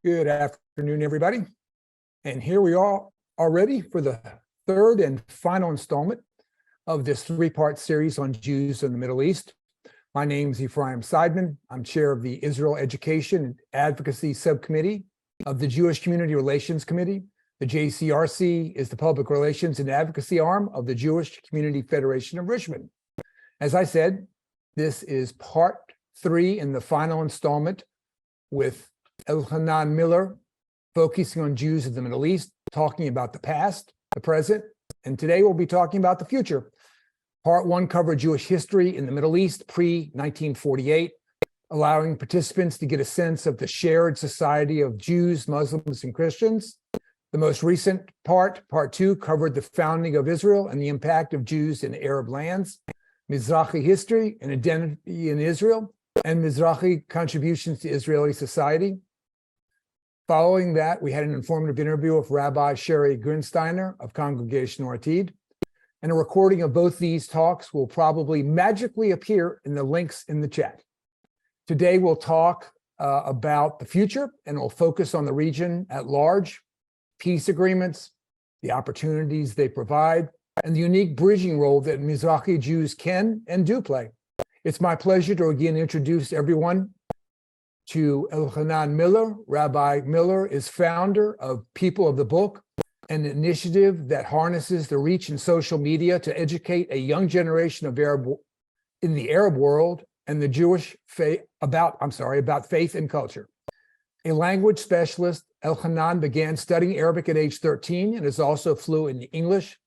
Good afternoon, everybody. And here we are already for the third and final installment of this three-part series on Jews in the Middle East. My name is Ephraim Seidman. I'm chair of the Israel Education and Advocacy Subcommittee of the Jewish Community Relations Committee. The JCRC is the Public Relations and Advocacy arm of the Jewish Community Federation of Richmond. As I said, this is part 3 in the final installment with Elhanan Miller, focusing on Jews in the Middle East, talking about the past, the present, and today we'll be talking about the future. Part 1 covered Jewish history in the Middle East pre-1948, allowing participants to get a sense of the shared society of Jews, Muslims, and Christians. The most recent part, Part 2, covered the founding of Israel and the impact of Jews in Arab lands, Mizrahi history and identity in Israel, and Mizrahi contributions to Israeli society. Following that, we had an informative interview with Rabbi Sherry Grinsteiner of Congregation Ortid, and a recording of both these talks will probably magically appear in the links in the chat. Today, we'll talk about the future, and we'll focus on the region at large, peace agreements, the opportunities they provide, and the unique bridging role that Mizrahi Jews can and do play. It's my pleasure to again introduce everyone to Elhanan Miller. Rabbi Miller is founder of People of the Book, an initiative that harnesses the reach in social media to educate a young generation of in the Arab world and the Jewish faith about faith and culture. A language specialist, Elhanan began studying Arabic at age 13 and is also fluent in English,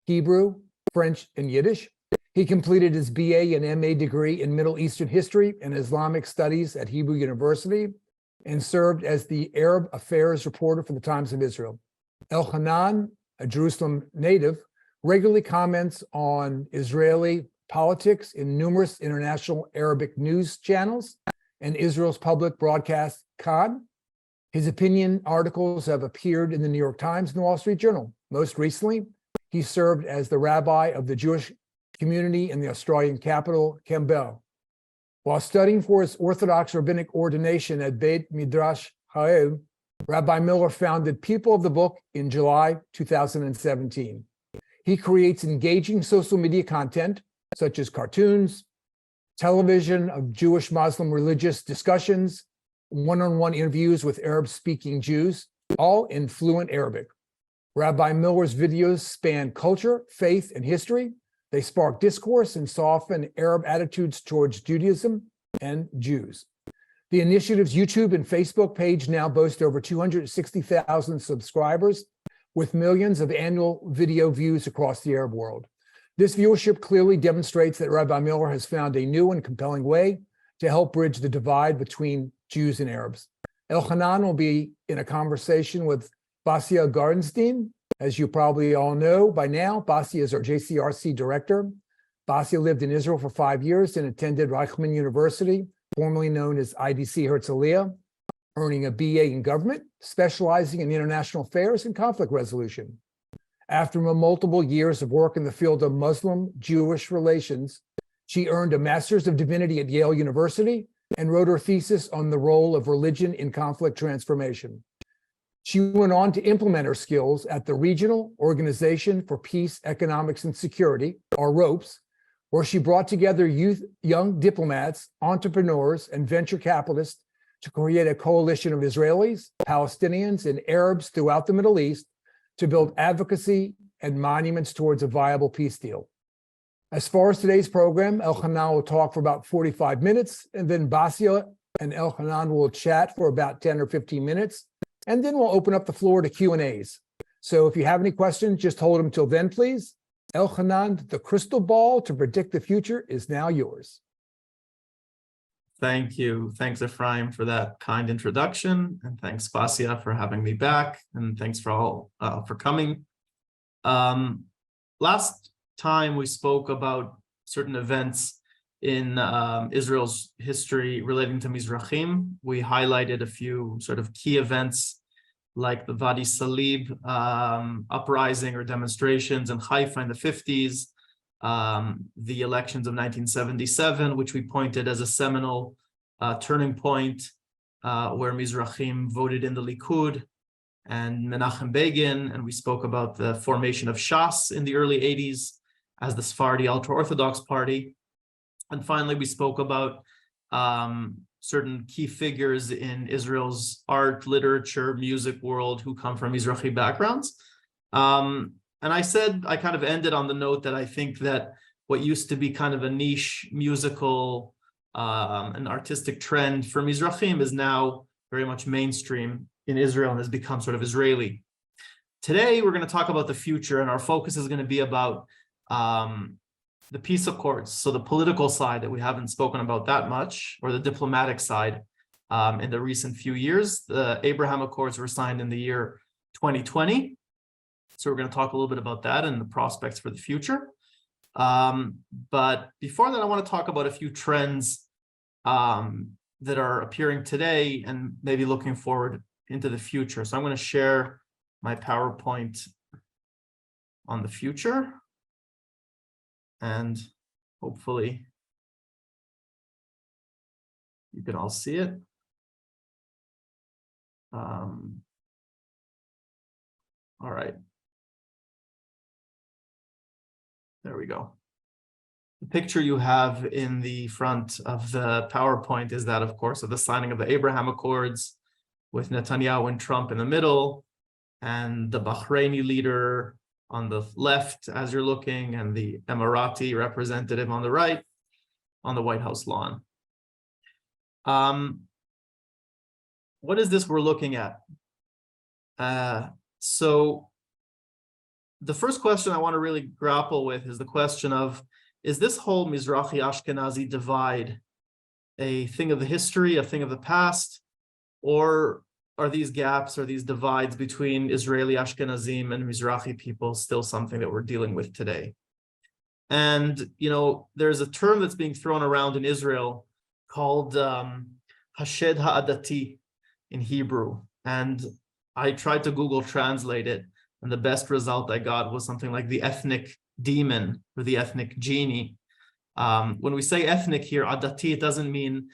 Hebrew, French, and Yiddish. He completed his BA and MA degree in Middle Eastern History and Islamic Studies at Hebrew University and served as the Arab Affairs reporter for the Times of Israel. Elhanan, a Jerusalem native, regularly comments on Israeli politics in numerous international Arabic news channels and Israel's public broadcast Khan. His opinion articles have appeared in the New York Times and the Wall Street Journal. Most recently, he served as the rabbi of the Jewish community in the Australian capital, Campbell. While studying for his Orthodox rabbinic ordination at Beit Midrash Ha'el, Rabbi Miller founded People of the Book in July 2017. He creates engaging social media content, such as cartoons, television of Jewish Muslim religious discussions, one-on-one interviews with Arab-speaking Jews, all in fluent Arabic. Rabbi Miller's videos span culture, faith, and history. They spark discourse and soften Arab attitudes towards Judaism and Jews. The initiative's YouTube and Facebook page now boast over 260,000 subscribers with millions of annual video views across the Arab world. This viewership clearly demonstrates that Rabbi Miller has found a new and compelling way to help bridge the divide between Jews and Arabs. Elhanan will be in a conversation with Basia Gardenstein. As you probably all know by now, Basia is our JCRC director. Basia lived in Israel for 5 years and attended Reichman University, formerly known as IDC Herzliya, earning a BA in government, specializing in international affairs and conflict resolution. After multiple years of work in the field of Muslim-Jewish relations, she earned a Master's of Divinity at Yale University and wrote her thesis on the role of religion in conflict transformation. She went on to implement her skills at the Regional Organization for Peace, Economics, and Security, or ROPES, where she brought together young diplomats, entrepreneurs, and venture capitalists to create a coalition of Israelis, Palestinians, and Arabs throughout the Middle East to build advocacy and monuments towards a viable peace deal. As far as today's program, Elhanan will talk for about 45 minutes, and then Basia and Elhanan will chat for about 10 or 15 minutes. And then we'll open up the floor to Q&As. So if you have any questions, just hold them till then, please. Elhanan, the crystal ball to predict the future is now yours. Thank you. Thanks, Ephraim, for that kind introduction. And thanks, Basia, for having me back. And thanks for all for coming. Last time we spoke about certain events in Israel's history relating to Mizrahim. We highlighted a few sort of key events like the Wadi Salib uprising or demonstrations in Haifa in the 50s, the elections of 1977, which we pointed as a seminal turning point where Mizrahim voted in the Likud and Menachem Begin, and we spoke about the formation of Shas in the early 80s as the Sephardi ultra-Orthodox party. And finally, we spoke about certain key figures in Israel's art, literature, music world who come from Mizrahi backgrounds. And I kind of ended on the note that I think that what used to be kind of a niche musical and artistic trend for Mizrahim is now very much mainstream in Israel and has become sort of Israeli. Today, we're going to talk about the future, and our focus is going to be about the peace accords, so the political side that we haven't spoken about that much, or the diplomatic side in the recent few years. The Abraham Accords were signed in the year 2020. So we're going to talk a little bit about that and the prospects for the future. But before that, I want to talk about a few trends that are appearing today and maybe looking forward into the future. So I'm going to share my PowerPoint on the future. And hopefully you can all see it. All right. There we go. The picture you have in the front of the PowerPoint is that, of course, of the signing of the Abraham Accords with Netanyahu and Trump in the middle, and the Bahraini leader on the left as you're looking, and the Emirati representative on the right on the White House lawn. What is this we're looking at? So the first question I want to really grapple with is the question of, is this whole Mizrahi Ashkenazi divide a thing of the history, a thing of the past, or are these gaps or these divides between Israeli Ashkenazim and Mizrahi people still something that we're dealing with today? And, you know, there's a term that's being thrown around in Israel called Hashed Ha'adati in Hebrew. And I tried to Google translate it, and the best result I got was something like the ethnic demon or the ethnic genie. When we say ethnic here, Adati, it doesn't mean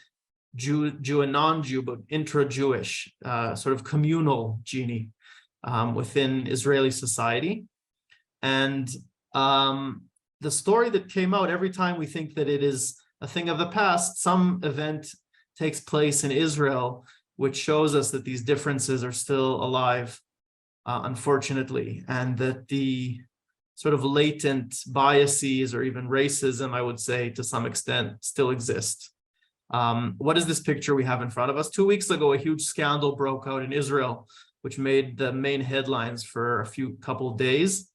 Jew and non-Jew, but intra-Jewish, sort of communal genie within Israeli society. And the story that came out, every time we think that it is a thing of the past, some event takes place in Israel, which shows us that these differences are still alive, unfortunately, and that the sort of latent biases or even racism, I would say, to some extent, still exist. What is this picture we have in front of us? 2 weeks ago, a huge scandal broke out in Israel, which made the main headlines for a couple days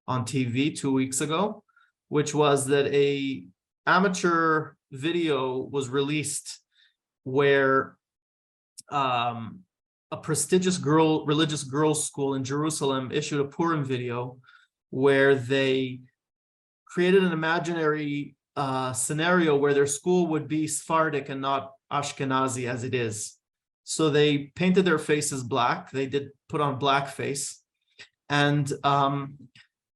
on TV 2 weeks ago, which was that a amateur video was released where a prestigious religious girls' school in Jerusalem issued a Purim video where they created an imaginary scenario where their school would be Sephardic and not Ashkenazi as it is. So they painted their faces black. They did put on blackface and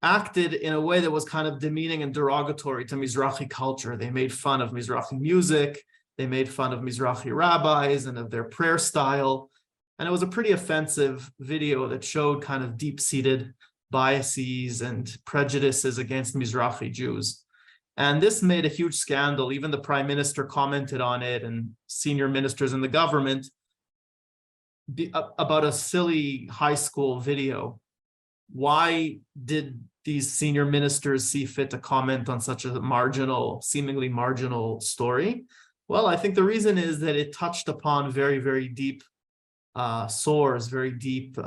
acted in a way that was kind of demeaning and derogatory to Mizrahi culture. They made fun of Mizrahi music. They made fun of Mizrahi rabbis and of their prayer style. And it was a pretty offensive video that showed kind of deep-seated biases and prejudices against Mizrahi Jews. And this made a huge scandal. Even the prime minister commented on it, and senior ministers in the government, about a silly high school video. Why did these senior ministers see fit to comment on such a seemingly marginal story? Well, I think the reason is that it touched upon very, very deep sores, very deep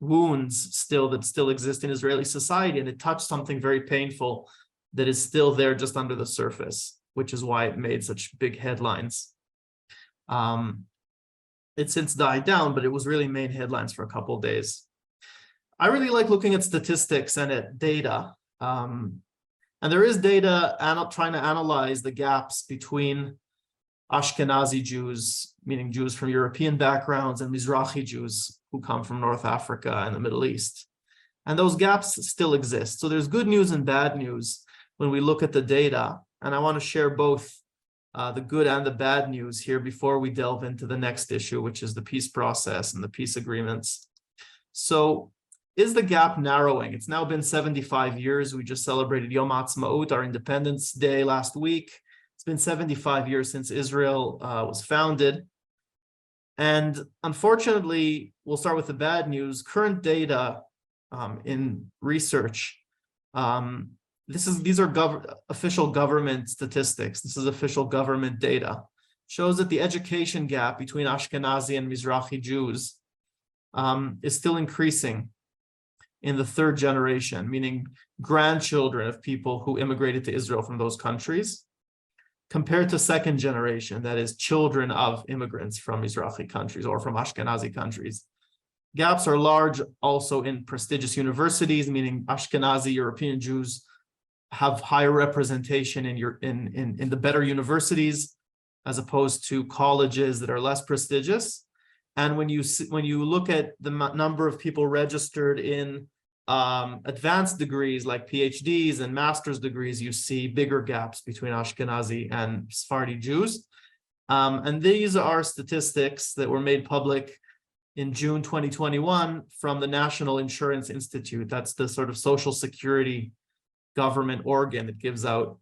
wounds that still exist in Israeli society. And it touched something very painful that is still there just under the surface, which is why it made such big headlines. It's since died down, but it was really made headlines for a couple of days. I really like looking at statistics and at data. And there is data trying to analyze the gaps between Ashkenazi Jews, meaning Jews from European backgrounds, and Mizrahi Jews who come from North Africa and the Middle East. And those gaps still exist. So there's good news and bad news when we look at the data. And I want to share both the good and the bad news here before we delve into the next issue, which is the peace process and the peace agreements. So is the gap narrowing? It's now been 75 years. We just celebrated Yom Ha'atzmaut, our Independence Day last week. It's been 75 years since Israel was founded. And unfortunately, we'll start with the bad news. Current data in research, these are official government statistics. This is official government data. Shows that the education gap between Ashkenazi and Mizrahi Jews is still increasing in the third generation, meaning grandchildren of people who immigrated to Israel from those countries, compared to second generation, that is children of immigrants from Mizrahi countries or from Ashkenazi countries. Gaps are large also in prestigious universities, meaning Ashkenazi European Jews have higher representation in the better universities as opposed to colleges that are less prestigious. And when you look at the number of people registered in advanced degrees like PhDs and master's degrees, you see bigger gaps between Ashkenazi and Sephardi Jews. And these are statistics that were made public in June 2021 from the National Insurance Institute. That's the sort of social security government organ that gives out,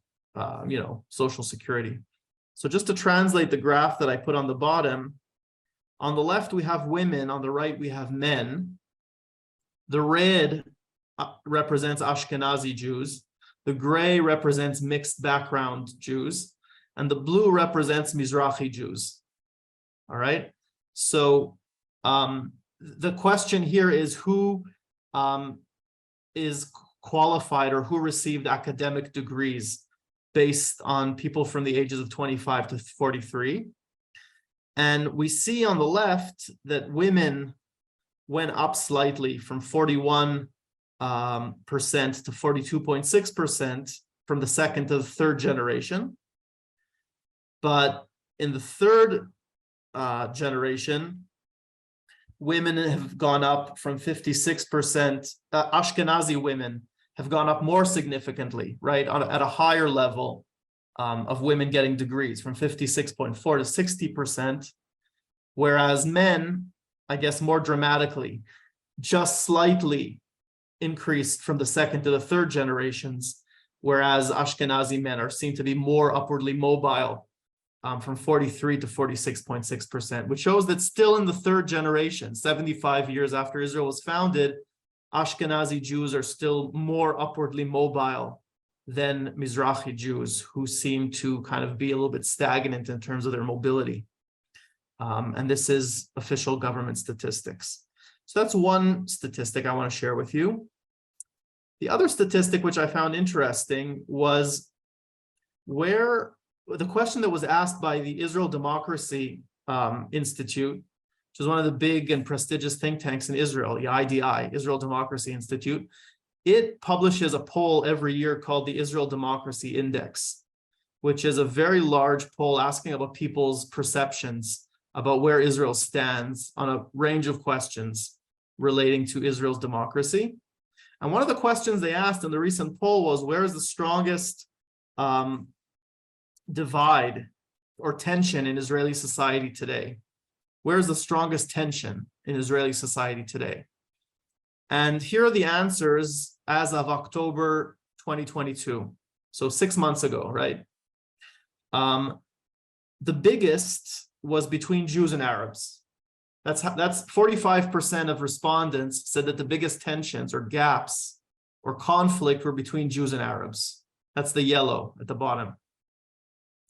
social security. So just to translate the graph that I put on the bottom, on the left, we have women. On the right, we have men. The red represents Ashkenazi Jews. The gray represents mixed background Jews. And the blue represents Mizrahi Jews. All right. So the question here is who is qualified or who received academic degrees based on people from the ages of 25 to 43. And we see on the left that women went up slightly from 41% to 42.6% from the second to the third generation. But in the third generation, women have gone up from 56%, Ashkenazi women have gone up more significantly, right, at a higher level of women getting degrees from 56.4 to 60%, whereas men, I guess more dramatically, just slightly increased from the second to the third generations, whereas Ashkenazi men are seen to be more upwardly mobile from 43 to 46.6%, which shows that still in the third generation, 75 years after Israel was founded, Ashkenazi Jews are still more upwardly mobile than Mizrahi Jews, who seem to kind of be a little bit stagnant in terms of their mobility. And this is official government statistics. So that's one statistic I want to share with you. The other statistic, which I found interesting, was where the question that was asked by the Israel Democracy Institute, which is one of the big and prestigious think tanks in Israel, the IDI, Israel Democracy Institute. It publishes a poll every year called the Israel Democracy Index, which is a very large poll asking about people's perceptions about where Israel stands on a range of questions relating to Israel's democracy. And one of the questions they asked in the recent poll was, where is the strongest divide or tension in Israeli society today? Where is the strongest tension in Israeli society today? And here are the answers as of October 2022. So 6 months ago, right? The biggest was between Jews and Arabs. That's 45% of respondents said that the biggest tensions or gaps or conflict were between Jews and Arabs. That's the yellow at the bottom.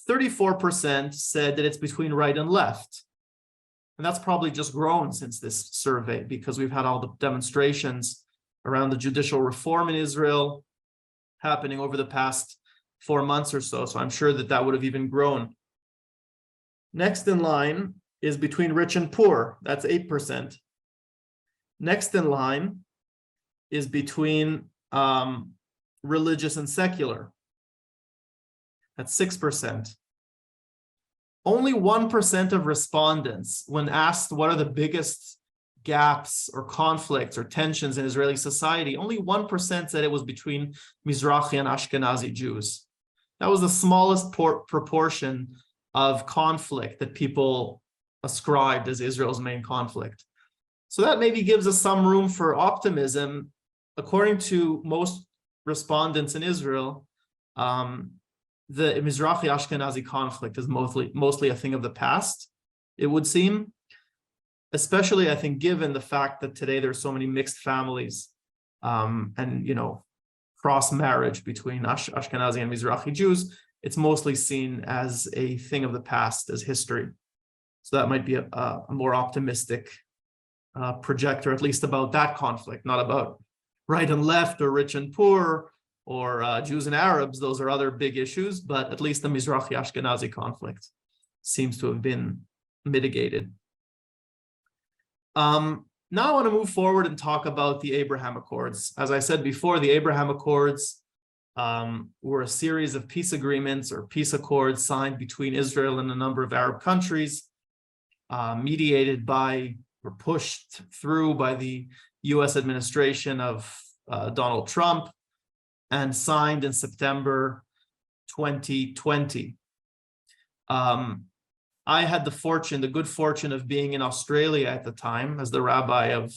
34% said that it's between right and left. And that's probably just grown since this survey because we've had all the demonstrations around the judicial reform in Israel happening over the past 4 months or so. So I'm sure that that would have even grown. Next in line is between rich and poor. That's 8%. Next in line is between religious and secular. That's 6%. Only 1% of respondents, when asked what are the biggest gaps or conflicts or tensions in Israeli society, only 1% said it was between Mizrahi and Ashkenazi Jews. That was the smallest proportion of conflict that people ascribed as Israel's main conflict. So that maybe gives us some room for optimism. According to most respondents in Israel, the Mizrahi-Ashkenazi conflict is mostly a thing of the past, it would seem, especially, I think, given the fact that today there's so many mixed families and, cross-marriage between Ashkenazi and Mizrahi Jews. It's mostly seen as a thing of the past, as history. So that might be a more optimistic projector, at least about that conflict, not about right and left or rich and poor or Jews and Arabs. Those are other big issues, but at least the Mizrahi-Ashkenazi conflict seems to have been mitigated. Now I want to move forward and talk about the Abraham Accords. As I said before, the Abraham Accords were a series of peace agreements or peace accords signed between Israel and a number of Arab countries, mediated by or pushed through by the US administration of Donald Trump and signed in September 2020. I had the good fortune of being in Australia at the time as the rabbi of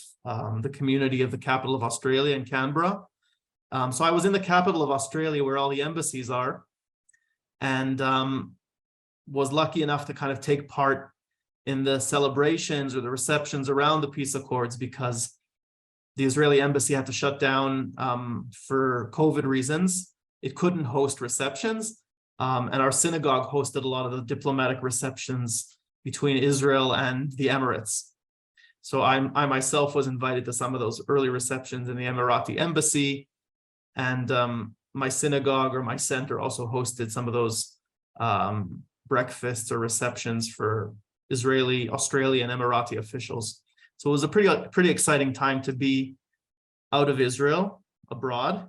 the community of the capital of Australia in Canberra. So I was in the capital of Australia where all the embassies are, and was lucky enough to kind of take part in the celebrations or the receptions around the peace accords, because the Israeli embassy had to shut down for COVID reasons. It couldn't host receptions. And our synagogue hosted a lot of the diplomatic receptions between Israel and the Emirates. So I myself was invited to some of those early receptions in the Emirati embassy. And my synagogue or my center also hosted some of those breakfasts or receptions for Israeli, Australian, Emirati officials. So it was a pretty exciting time to be out of Israel, abroad.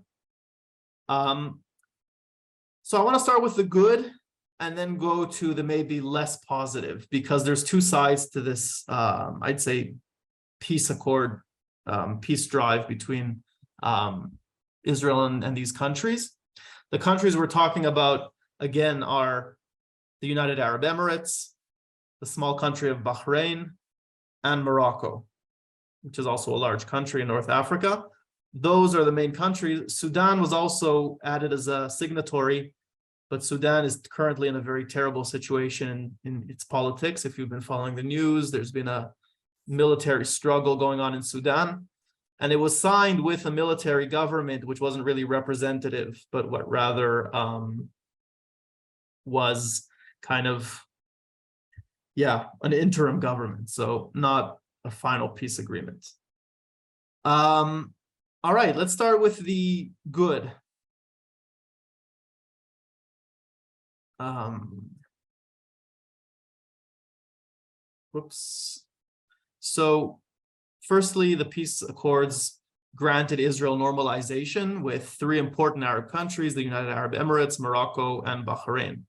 So I want to start with the good and then go to the maybe less positive, because there's two sides to this, I'd say, peace accord, peace drive between Israel and these countries. The countries we're talking about, again, are the United Arab Emirates, the small country of Bahrain, and Morocco, which is also a large country in North Africa. Those are the main countries. Sudan was also added as a signatory, but Sudan is currently in a very terrible situation in its politics. If you've been following the news, there's been a military struggle going on in Sudan, and it was signed with a military government, which wasn't really representative, but what rather was kind of, an interim government. So not a final peace agreement. All right, let's start with the good. So firstly, the peace accords granted Israel normalization with three important Arab countries, the United Arab Emirates, Morocco, and Bahrain.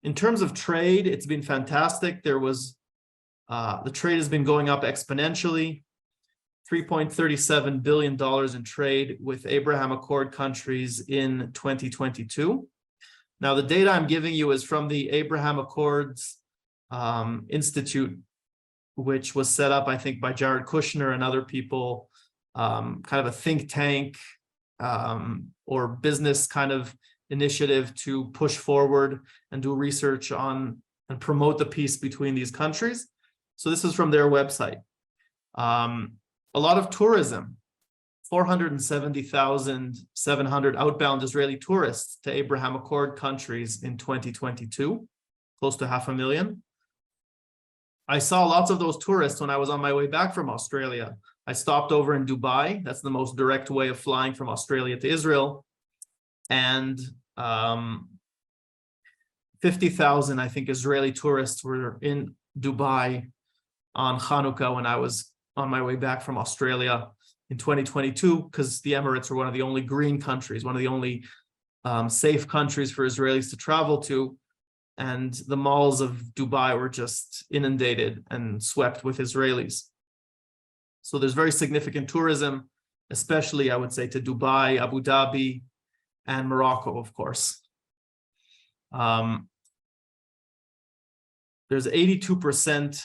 In terms of trade, it's been fantastic. There was, the trade has been going up exponentially, $3.37 billion in trade with Abraham Accord countries in 2022. Now, the data I'm giving you is from the Abraham Accords Institute, which was set up, I think, by Jared Kushner and other people, kind of a think tank or business kind of initiative to push forward and do research on and promote the peace between these countries. So this is from their website. A lot of tourism, 470,700 outbound Israeli tourists to Abraham Accord countries in 2022, close to 500,000. I saw lots of those tourists when I was on my way back from Australia. I stopped over in Dubai. That's the most direct way of flying from Australia to Israel. And 50,000, I think, Israeli tourists were in Dubai on Hanukkah when I was on my way back from Australia in 2022, because the Emirates were one of the only green countries, one of the only safe countries for Israelis to travel to. And the malls of Dubai were just inundated and swept with Israelis. So there's very significant tourism, especially, I would say, to Dubai, Abu Dhabi, and Morocco, of course. there's 82%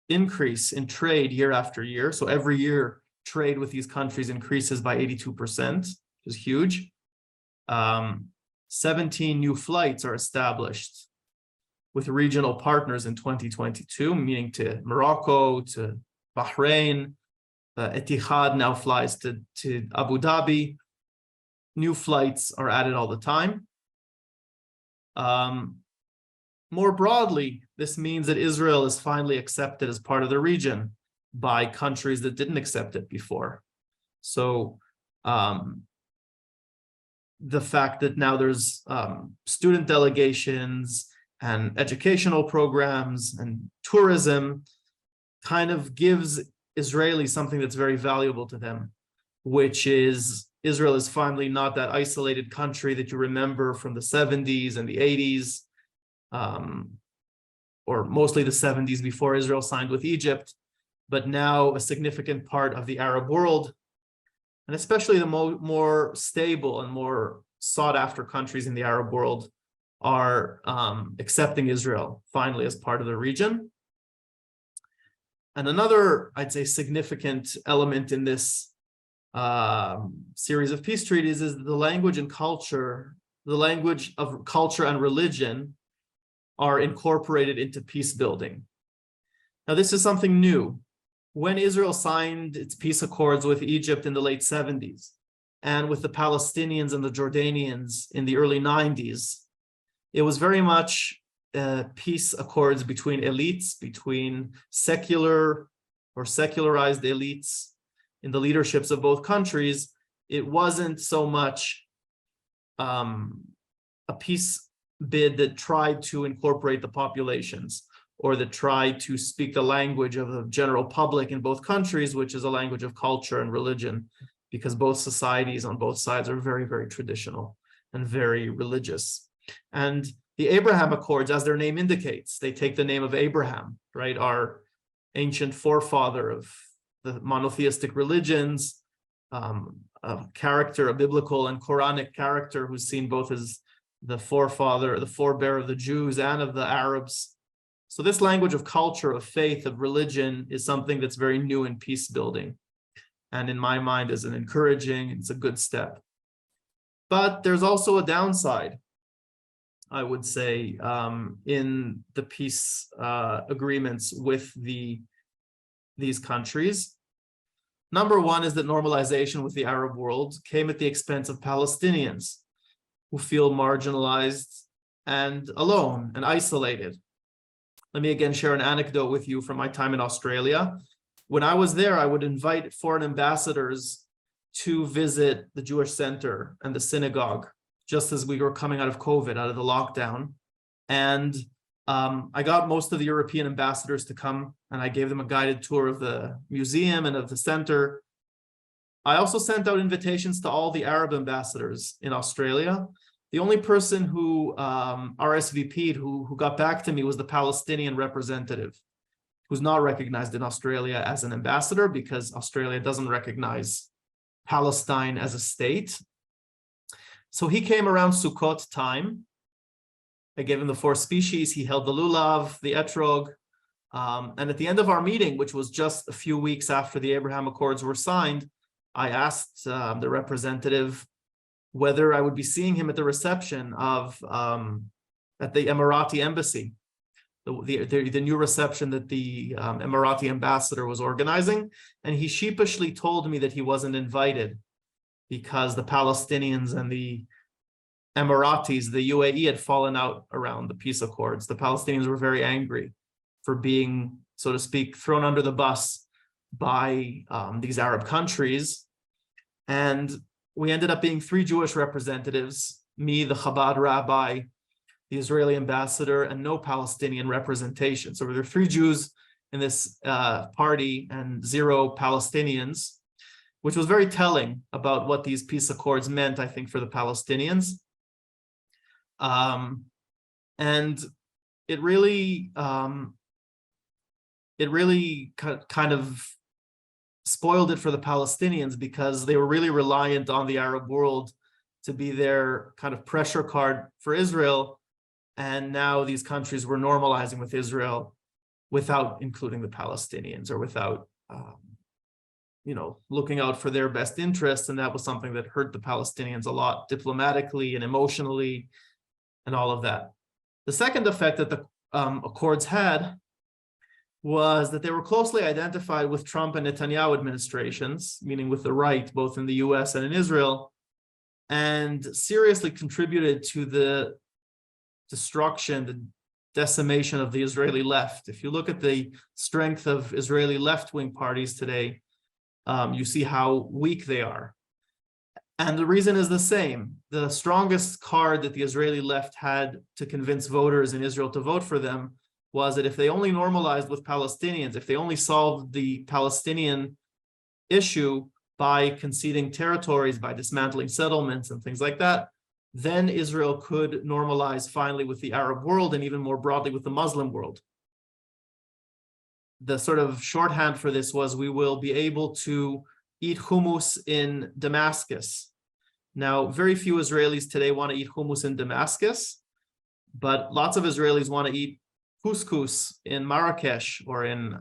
increase in trade year after year. So every year, trade with these countries increases by 82%, which is huge. 17 new flights are established with regional partners in 2022, meaning to Morocco, to Bahrain. Etihad now flies to Abu Dhabi. New flights are added all the time. More broadly, this means that Israel is finally accepted as part of the region by countries that didn't accept it before. So the fact that now there's student delegations and educational programs and tourism kind of gives Israelis something that's very valuable to them, which is Israel is finally not that isolated country that you remember from the 70s and the 80s, or mostly the 70s before Israel signed with Egypt, but now a significant part of the Arab world, and especially the more stable and more sought after countries in the Arab world are accepting Israel finally as part of the region. And another, I'd say, significant element in this series of peace treaties is the language and culture, the language of culture and religion are incorporated into peace building. Now, this is something new. When Israel signed its peace accords with Egypt in the late 70s and with the Palestinians and the Jordanians in the early 90s, it was very much peace accords between elites, between secular or secularized elites in the leaderships of both countries. It wasn't so much a peace bid that tried to incorporate the populations or that tried to speak the language of the general public in both countries, which is a language of culture and religion, because both societies on both sides are very, very traditional and very religious. And the Abraham Accords, as their name indicates, they take the name of Abraham, right? Our ancient forefather of the monotheistic religions, a character, a biblical and Quranic character who's seen both as the forefather, the forebear of the Jews and of the Arabs. So this language of culture, of faith, of religion is something that's very new in peace building. And in my mind is an encouraging, it's a good step. But there's also a downside, I would say, in the peace agreements with these countries. Number one is that normalization with the Arab world came at the expense of Palestinians who feel marginalized and alone and isolated. Let me again share an anecdote with you from my time in Australia. When I was there, I would invite foreign ambassadors to visit the Jewish Center and the synagogue, just as we were coming out of COVID, out of the lockdown. And I got most of the European ambassadors to come, and I gave them a guided tour of the museum and of the center. I also sent out invitations to all the Arab ambassadors in Australia. The only person who RSVP'd, who got back to me, was the Palestinian representative, who's not recognized in Australia as an ambassador because Australia doesn't recognize Palestine as a state. So he came around Sukkot time. I gave him the 4 species. He held the lulav, the etrog. And at the end of our meeting, which was just a few weeks after the Abraham Accords were signed, I asked the representative whether I would be seeing him at the reception of at the Emirati embassy, the new reception that the Emirati ambassador was organizing. And he sheepishly told me that he wasn't invited because the Palestinians and the Emiratis, the UAE, had fallen out around the peace accords. The Palestinians were very angry for being, so to speak, thrown under the bus by these Arab countries. And we ended up being 3 Jewish representatives, me, the Chabad rabbi, the Israeli ambassador, and no Palestinian representation. So there were 3 Jews in this party and 0 Palestinians, which was very telling about what these peace accords meant, I think, for the Palestinians. And it really kind of spoiled it for the Palestinians because they were really reliant on the Arab world to be their kind of pressure card for Israel. And now these countries were normalizing with Israel without including the Palestinians or without, looking out for their best interests. And that was something that hurt the Palestinians a lot diplomatically and emotionally and all of that. The second effect that the Accords had was that they were closely identified with Trump and Netanyahu administrations, meaning with the right, both in the US and in Israel, and seriously contributed to the destruction, the decimation of the Israeli left. If you look at the strength of Israeli left-wing parties today, you see how weak they are. And the reason is the same. The strongest card that the Israeli left had to convince voters in Israel to vote for them was that if they only normalized with Palestinians, if they only solved the Palestinian issue by conceding territories, by dismantling settlements and things like that, then Israel could normalize finally with the Arab world and even more broadly with the Muslim world. The sort of shorthand for this was, we will be able to eat hummus in Damascus. Now, very few Israelis today want to eat hummus in Damascus, but lots of Israelis want to eat couscous in Marrakesh or in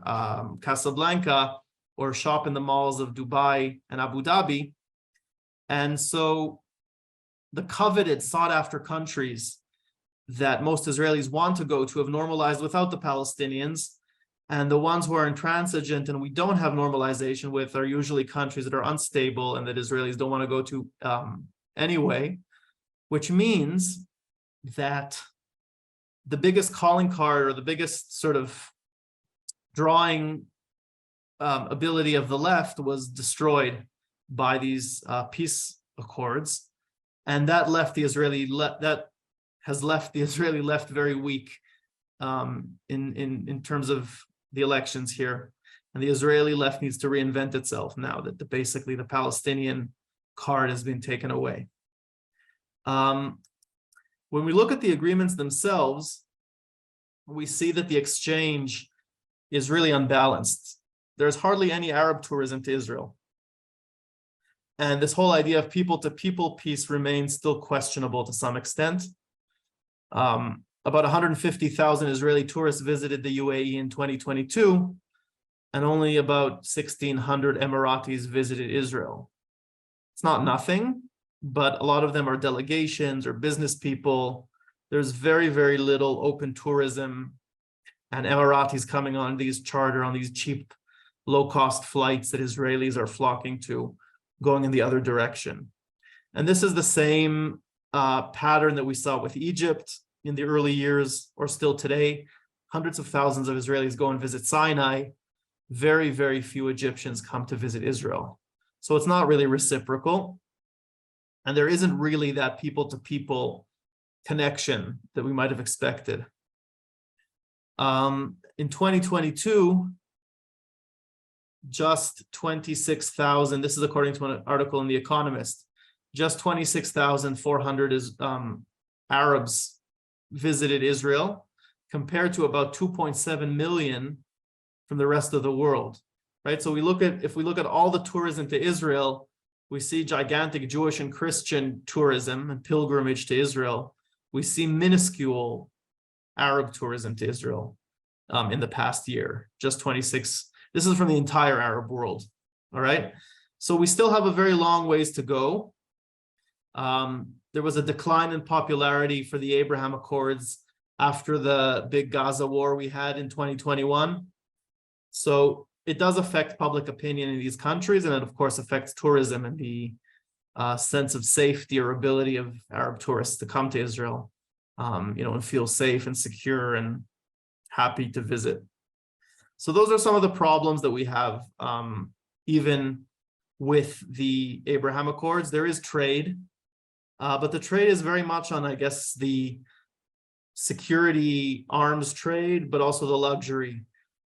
Casablanca, or shop in the malls of Dubai and Abu Dhabi. And so the coveted, sought-after countries that most Israelis want to go to have normalized without the Palestinians, and the ones who are intransigent and we don't have normalization with are usually countries that are unstable and that Israelis don't want to go to anyway, which means that the biggest calling card or the biggest sort of drawing ability of the left was destroyed by these peace accords, and that has left the Israeli left very weak in terms of the elections here. And the Israeli left needs to reinvent itself now that basically the Palestinian card has been taken away. When we look at the agreements themselves, we see that the exchange is really unbalanced. There's hardly any Arab tourism to Israel. And this whole idea of people-to-people peace remains still questionable to some extent. About 150,000 Israeli tourists visited the UAE in 2022, and only about 1,600 Emiratis visited Israel. It's not nothing, but a lot of them are delegations or business people. There's very, very little open tourism and Emiratis coming on these cheap, low-cost flights that Israelis are flocking to, going in the other direction. And this is the same pattern that we saw with Egypt in the early years, or still today. Hundreds of thousands of Israelis go and visit Sinai. Very, very few Egyptians come to visit Israel. So it's not really reciprocal. And there isn't really that people-to-people connection that we might have expected. In 2022, just 26,000, this is according to an article in The Economist, just 26,400 Arabs visited Israel, compared to about 2.7 million from the rest of the world, right? So if we look at all the tourism to Israel, we see gigantic Jewish and Christian tourism and pilgrimage to Israel. We see minuscule Arab tourism to Israel in the past year, just 26. This is from the entire Arab world, all right? So we still have a very long ways to go. There was a decline in popularity for the Abraham Accords after the big Gaza war we had in 2021. So it does affect public opinion in these countries, and it of course affects tourism and the sense of safety or ability of Arab tourists to come to Israel, and feel safe and secure and happy to visit. So those are some of the problems that we have, even with the Abraham Accords. There is trade, but the trade is very much on, I guess, the security arms trade, but also the luxury.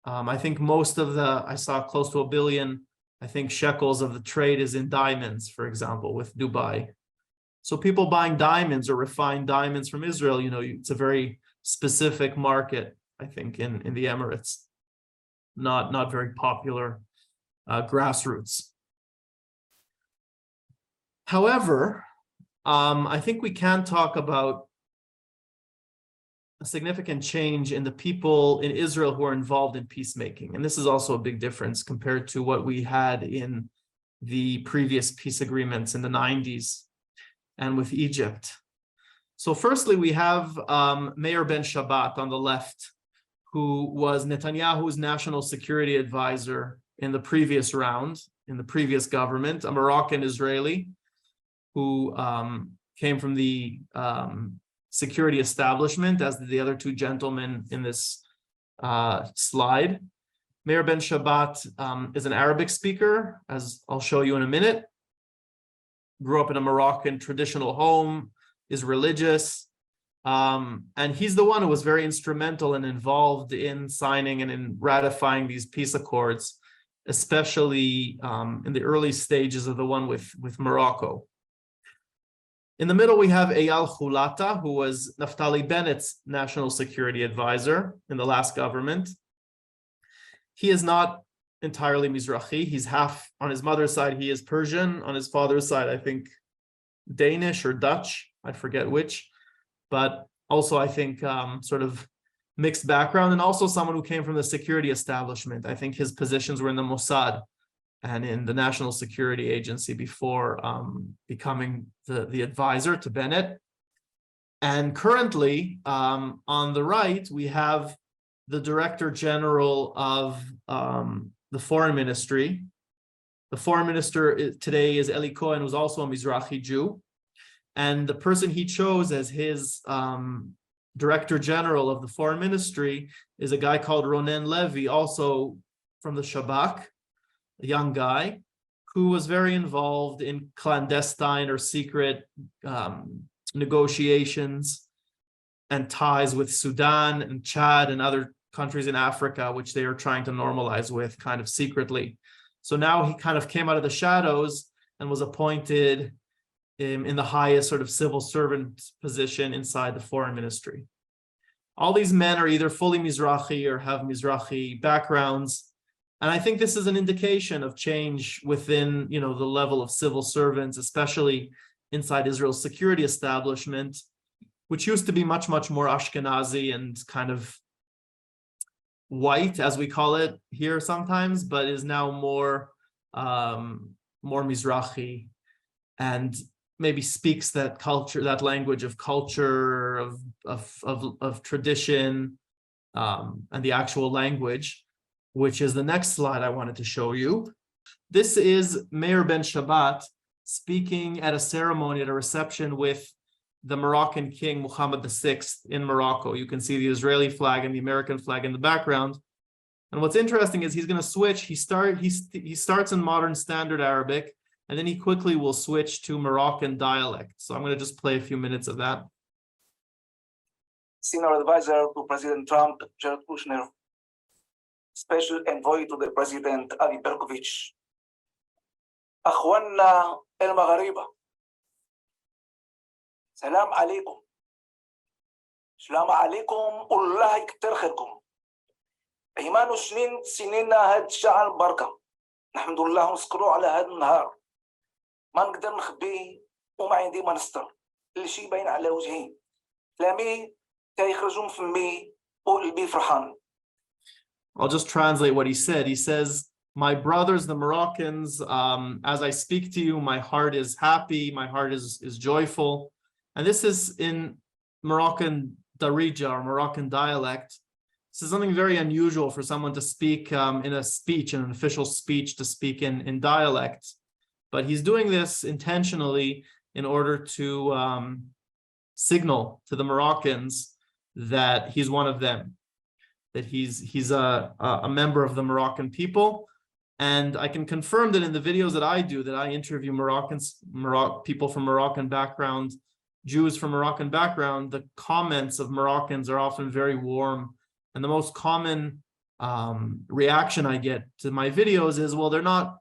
I think most of I saw close to $1 billion, I think, shekels of the trade is in diamonds, for example, with Dubai. So people buying diamonds or refined diamonds from Israel, it's a very specific market, I think, in the Emirates. Not very popular grassroots. However, I think we can talk about a significant change in the people in Israel who are involved in peacemaking. And this is also a big difference compared to what we had in the previous peace agreements in the 90s and with Egypt. So firstly, we have Meir Ben Shabbat on the left, who was Netanyahu's national security advisor in the previous round, in the previous government, a Moroccan Israeli who came from the security establishment, as did the other two gentlemen in this slide. Meir Ben Shabbat is an Arabic speaker, as I'll show you in a minute. Grew up in a Moroccan traditional home, is religious, and he's the one who was very instrumental and involved in signing and in ratifying these peace accords, especially in the early stages of the one with Morocco. In the middle, we have Eyal Hulata, who was Naftali Bennett's national security advisor in the last government. He is not entirely Mizrahi. He's half, on his mother's side, he is Persian. On his father's side, I think Danish or Dutch, I forget which, but also I think sort of mixed background, and also someone who came from the security establishment. I think his positions were in the Mossad and in the National Security Agency before becoming the advisor to Bennett. And currently, on the right, we have the Director General of the Foreign Ministry. The Foreign Minister today is Eli Cohen, who's also a Mizrahi Jew. And the person he chose as his Director General of the Foreign Ministry is a guy called Ronen Levy, also from the Shabak, a young guy who was very involved in clandestine or secret negotiations and ties with Sudan and Chad and other countries in Africa, which they are trying to normalize with kind of secretly. So now he kind of came out of the shadows and was appointed in the highest sort of civil servant position inside the foreign ministry. All these men are either fully Mizrahi or have Mizrahi backgrounds. And I think this is an indication of change within, the level of civil servants, especially inside Israel's security establishment, which used to be much, much more Ashkenazi and kind of white, as we call it here sometimes, but is now more Mizrahi, and maybe speaks that culture, that language of culture, of tradition, and the actual language, which is the next slide I wanted to show you. This is Meir Ben Shabbat speaking at a ceremony, at a reception with the Moroccan king, Mohammed VI in Morocco. You can see the Israeli flag and the American flag in the background. And what's interesting is he's going to switch. He starts in modern standard Arabic, and then he quickly will switch to Moroccan dialect. So I'm going to just play a few minutes of that. Senior advisor to President Trump, Jared Kushner, special envoy to the President Ali Berkovich, أخواننا المغاربة، سلام عليكم. سلام عليكم والله يكتر خيركم. إيمان سنين هاد الشعر بركة. نحمد الله ونشكره على هذا النهار. ما نقدر نخبي وما عندي ما نستر. كل شيء باين على وجهي. كلامي تيخرجوا من فمي وقلبي فرحان. I'll just translate what he said. He says, my brothers, the Moroccans, as I speak to you, my heart is happy, my heart is joyful. And this is in Moroccan Darija, or Moroccan dialect. This is something very unusual for someone to speak in a speech, in an official speech, to speak in dialect. But he's doing this intentionally in order to signal to the Moroccans that he's one of them, that he's a member of the Moroccan people. And I can confirm that in the videos that I do, that I interview people from Moroccan background, Jews from Moroccan background, the comments of Moroccans are often very warm. And the most common reaction I get to my videos is, well,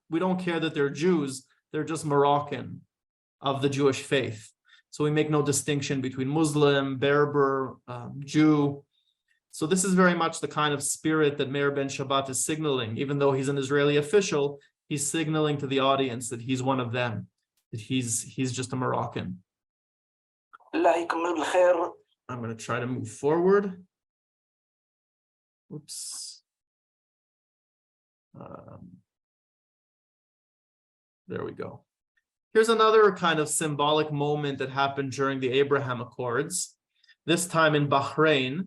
we don't care that they're Jews, they're just Moroccan of the Jewish faith. So we make no distinction between Muslim, Berber, Jew. So this is very much the kind of spirit that Meir Ben Shabbat is signaling. Even though he's an Israeli official, he's signaling to the audience that he's one of them, that he's just a Moroccan. الله يكمل بالخير I'm going to try to move forward. Oops. There we go. Here's another kind of symbolic moment that happened during the Abraham Accords, this time in Bahrain,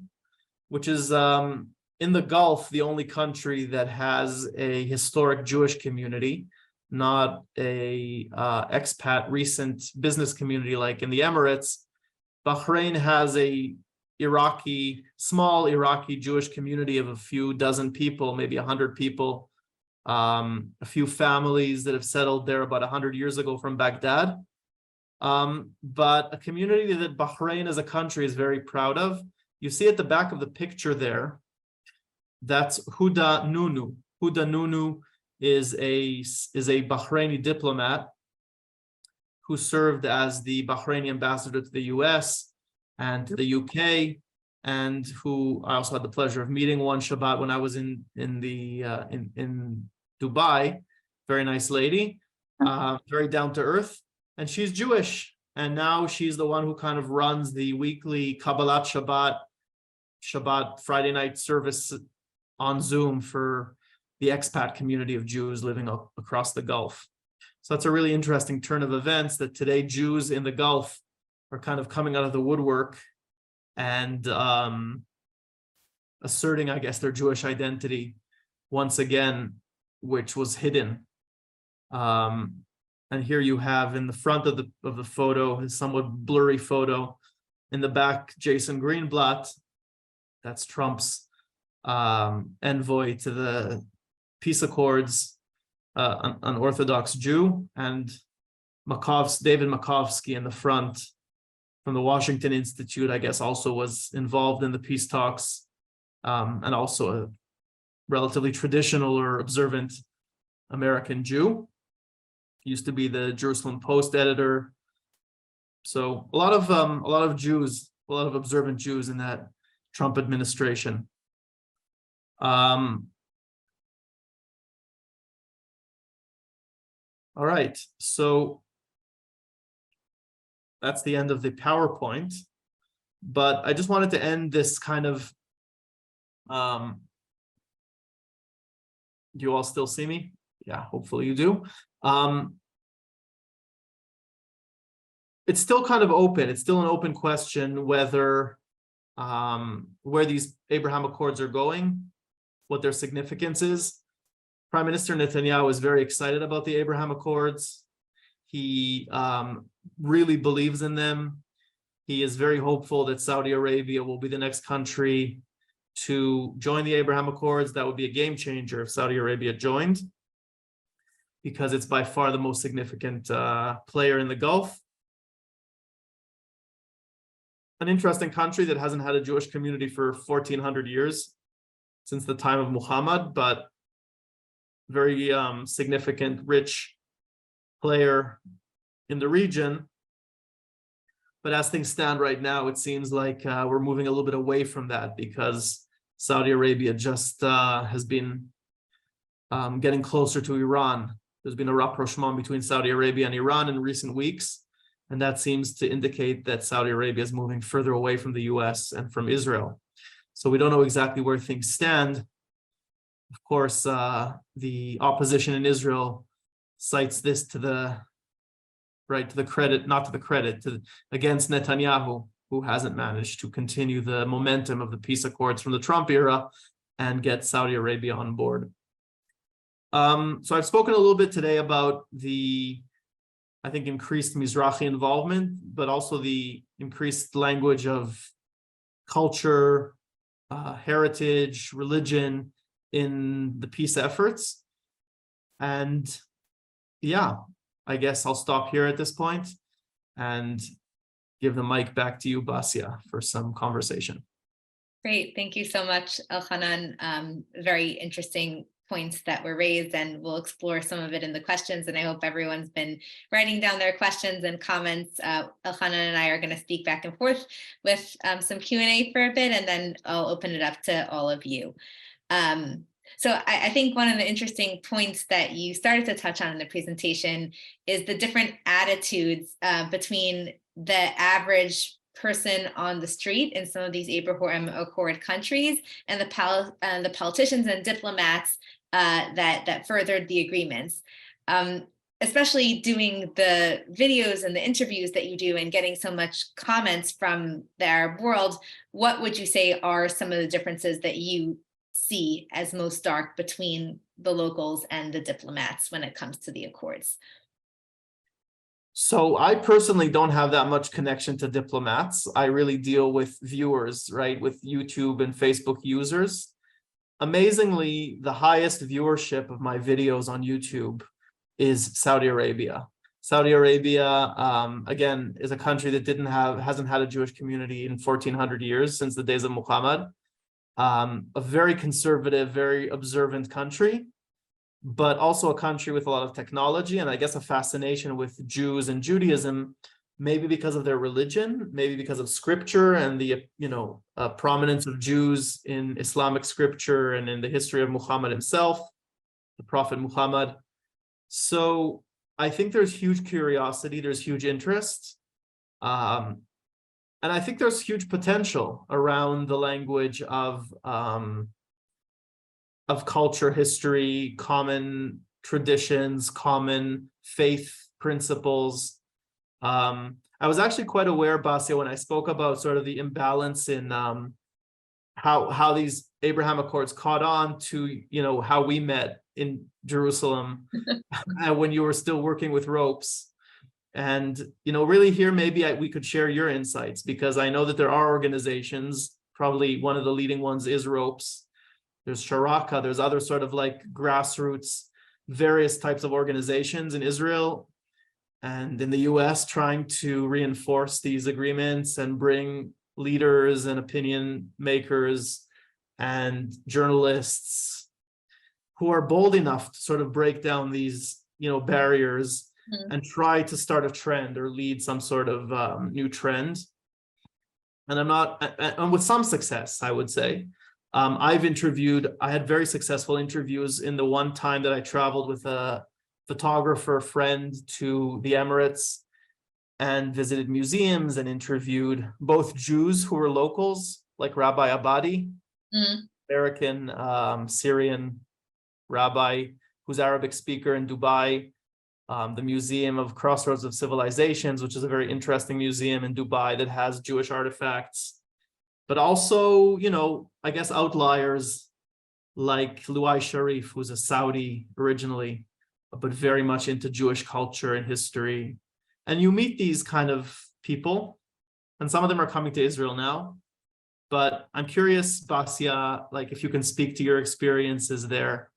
which is in the Gulf, the only country that has a historic Jewish community, not a expat recent business community like in the Emirates. Bahrain has a small Iraqi Jewish community of a few dozen people, maybe 100 people, a few families that have settled there about 100 years ago from Baghdad. But a community that Bahrain as a country is very proud of. You see at the back of the picture there, that's Huda Nunu. Huda Nunu is a Bahraini diplomat who served as the Bahraini ambassador to the US and to the UK, and who I also had the pleasure of meeting one Shabbat when I was in Dubai. Very nice lady, very down to earth, and she's Jewish. And now she's the one who kind of runs the weekly Kabbalat Shabbat Friday night service on Zoom for the expat community of Jews living across the Gulf. So that's a really interesting turn of events, that today Jews in the Gulf are kind of coming out of the woodwork and asserting, I guess, their Jewish identity once again, which was hidden. And here you have in the front of the photo, a somewhat blurry photo, in the back, Jason Greenblatt, that's Trump's envoy to the peace accords, an Orthodox Jew, and David Makovsky in the front from the Washington Institute, I guess, also was involved in the peace talks, and also a relatively traditional or observant American Jew. He used to be the Jerusalem Post editor. So a lot of Jews, a lot of observant Jews in that Trump administration. All right, so that's the end of the PowerPoint, but I just wanted to end this kind of, do you all still see me? Yeah, hopefully you do. It's still kind of open. It's still an open question whether where these Abraham Accords are going, what their significance is. Prime Minister Netanyahu is very excited about the Abraham Accords. He really believes in them. He is very hopeful that Saudi Arabia will be the next country to join the Abraham Accords. That would be a game changer if Saudi Arabia joined, because it's by far the most significant player in the Gulf. An interesting country that hasn't had a Jewish community for 1400 years, since the time of Muhammad, but very significant, rich player in the region. But as things stand right now, it seems like we're moving a little bit away from that, because Saudi Arabia just has been getting closer to Iran. There's been a rapprochement between Saudi Arabia and Iran in recent weeks, and that seems to indicate that Saudi Arabia is moving further away from the US and from Israel. So we don't know exactly where things stand. Of course, the opposition in Israel cites this against Netanyahu, who hasn't managed to continue the momentum of the peace accords from the Trump era and get Saudi Arabia on board. So I've spoken a little bit today about the, I think, increased Mizrahi involvement, but also the increased language of culture, heritage, religion in the peace efforts. And yeah, I guess I'll stop here at this point and give the mic back to you, Basia, for some conversation. Great. Thank you so much, Elhanan. Very interesting points that were raised, and we'll explore some of it in the questions. And I hope everyone's been writing down their questions and comments. Elhanan and I are going to speak back and forth with some Q&A for a bit, and then I'll open it up to all of you. So I think one of the interesting points that you started to touch on in the presentation is the different attitudes between the average person on the street in some of these Abraham Accord countries, and the politicians and diplomats that furthered the agreements. Especially doing the videos and the interviews that you do and getting so much comments from the Arab world, what would you say are some of the differences that you see as most stark between the locals and the diplomats when it comes to the accords? So I personally don't have that much connection to diplomats. I really deal with viewers, right, with YouTube and Facebook users. Amazingly, the highest viewership of my videos on YouTube is Saudi Arabia. Saudi Arabia, again, is a country that hasn't had a Jewish community in 1400 years, since the days of Muhammad. A very conservative, very observant country, but also a country with a lot of technology, and I guess a fascination with Jews and Judaism, maybe because of their religion, maybe because of scripture and the prominence of Jews in Islamic scripture and in the history of Muhammad himself, the Prophet Muhammad. So I think there's huge curiosity, there's huge interest, and I think there's huge potential around the language of culture, history, common traditions, common faith principles. I was actually quite aware, Basia, when I spoke about sort of the imbalance in how these Abraham Accords caught on to, how we met in Jerusalem when you were still working with ropes. And, really here, maybe we could share your insights, because I know that there are organizations, probably one of the leading ones is Ropes. There's Sharaka, there's other sort of like grassroots, various types of organizations in Israel and in the US trying to reinforce these agreements and bring leaders and opinion makers and journalists who are bold enough to sort of break down these, barriers and try to start a trend or lead some sort of new trend. And and with some success, I would say. I had very successful interviews in the one time that I traveled with a photographer friend to the Emirates and visited museums and interviewed both Jews who were locals, like Rabbi Abadi, American Syrian rabbi who's Arabic speaker in Dubai, the Museum of Crossroads of Civilizations, which is a very interesting museum in Dubai that has Jewish artifacts. But also, I guess outliers like Luai Sharif, who's a Saudi originally, but very much into Jewish culture and history. And you meet these kind of people, and some of them are coming to Israel now. But I'm curious, Basia, like if you can speak to your experiences there.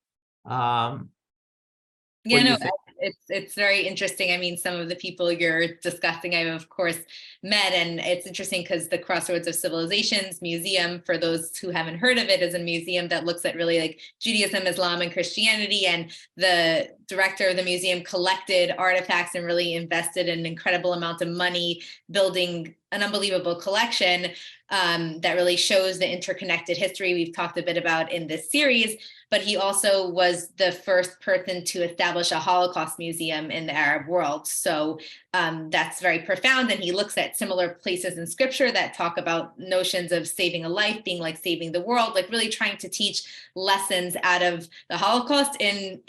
It's very interesting. I mean, some of the people you're discussing, I've of course met, and it's interesting because the Crossroads of Civilizations Museum, for those who haven't heard of it, is a museum that looks at really like Judaism, Islam, and Christianity. And the director of the museum collected artifacts and really invested an incredible amount of money building an unbelievable collection that really shows the interconnected history we've talked a bit about in this series. But he also was the first person to establish a Holocaust museum in the Arab world. So that's very profound. And he looks at similar places in scripture that talk about notions of saving a life being like saving the world, like really trying to teach lessons out of the Holocaust in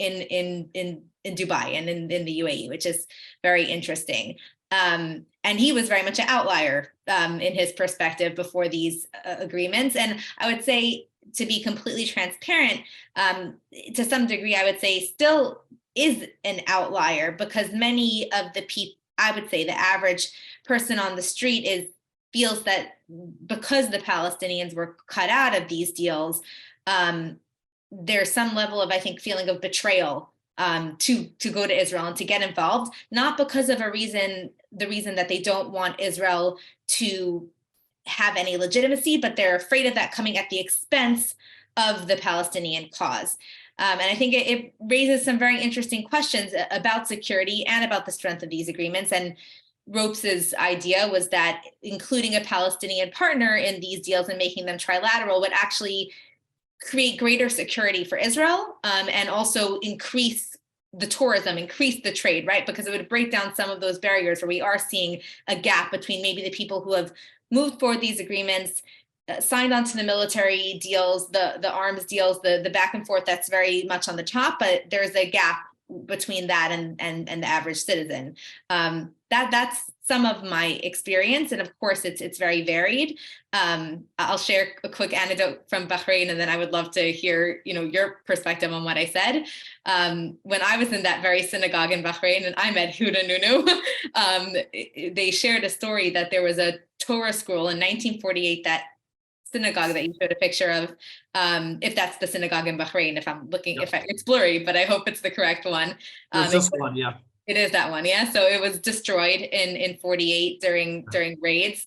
Dubai and in the UAE, which is very interesting. And he was very much an outlier in his perspective before these agreements. And I would say, to be completely transparent, to some degree, I would say still is an outlier, because many of the people, I would say the average person on the street feels that because the Palestinians were cut out of these deals, there's some level of, I think, feeling of betrayal to go to Israel and to get involved, not because of the reason that they don't want Israel to have any legitimacy, but they're afraid of that coming at the expense of the Palestinian cause. And I think it raises some very interesting questions about security and about the strength of these agreements. And Ropes's idea was that including a Palestinian partner in these deals and making them trilateral would actually create greater security for Israel, and also increase the tourism, increase the trade, right? Because it would break down some of those barriers where we are seeing a gap between maybe the people who have moved forward these agreements, signed onto the military deals, the arms deals, the back and forth that's very much on the top, but there's a gap between that and the average citizen. That's some of my experience, and of course it's very varied. I'll share a quick anecdote from Bahrain, and then I would love to hear your perspective on what I said. When I was in that very synagogue in Bahrain, and I met Huda Nunu, they shared a story that there was a Torah scroll in 1948 that synagogue that you showed a picture of, if that's the synagogue in Bahrain, if I'm looking, it's blurry, but I hope it's the correct one. It's just one, yeah. It is that one, yeah. So it was destroyed in 48 during raids,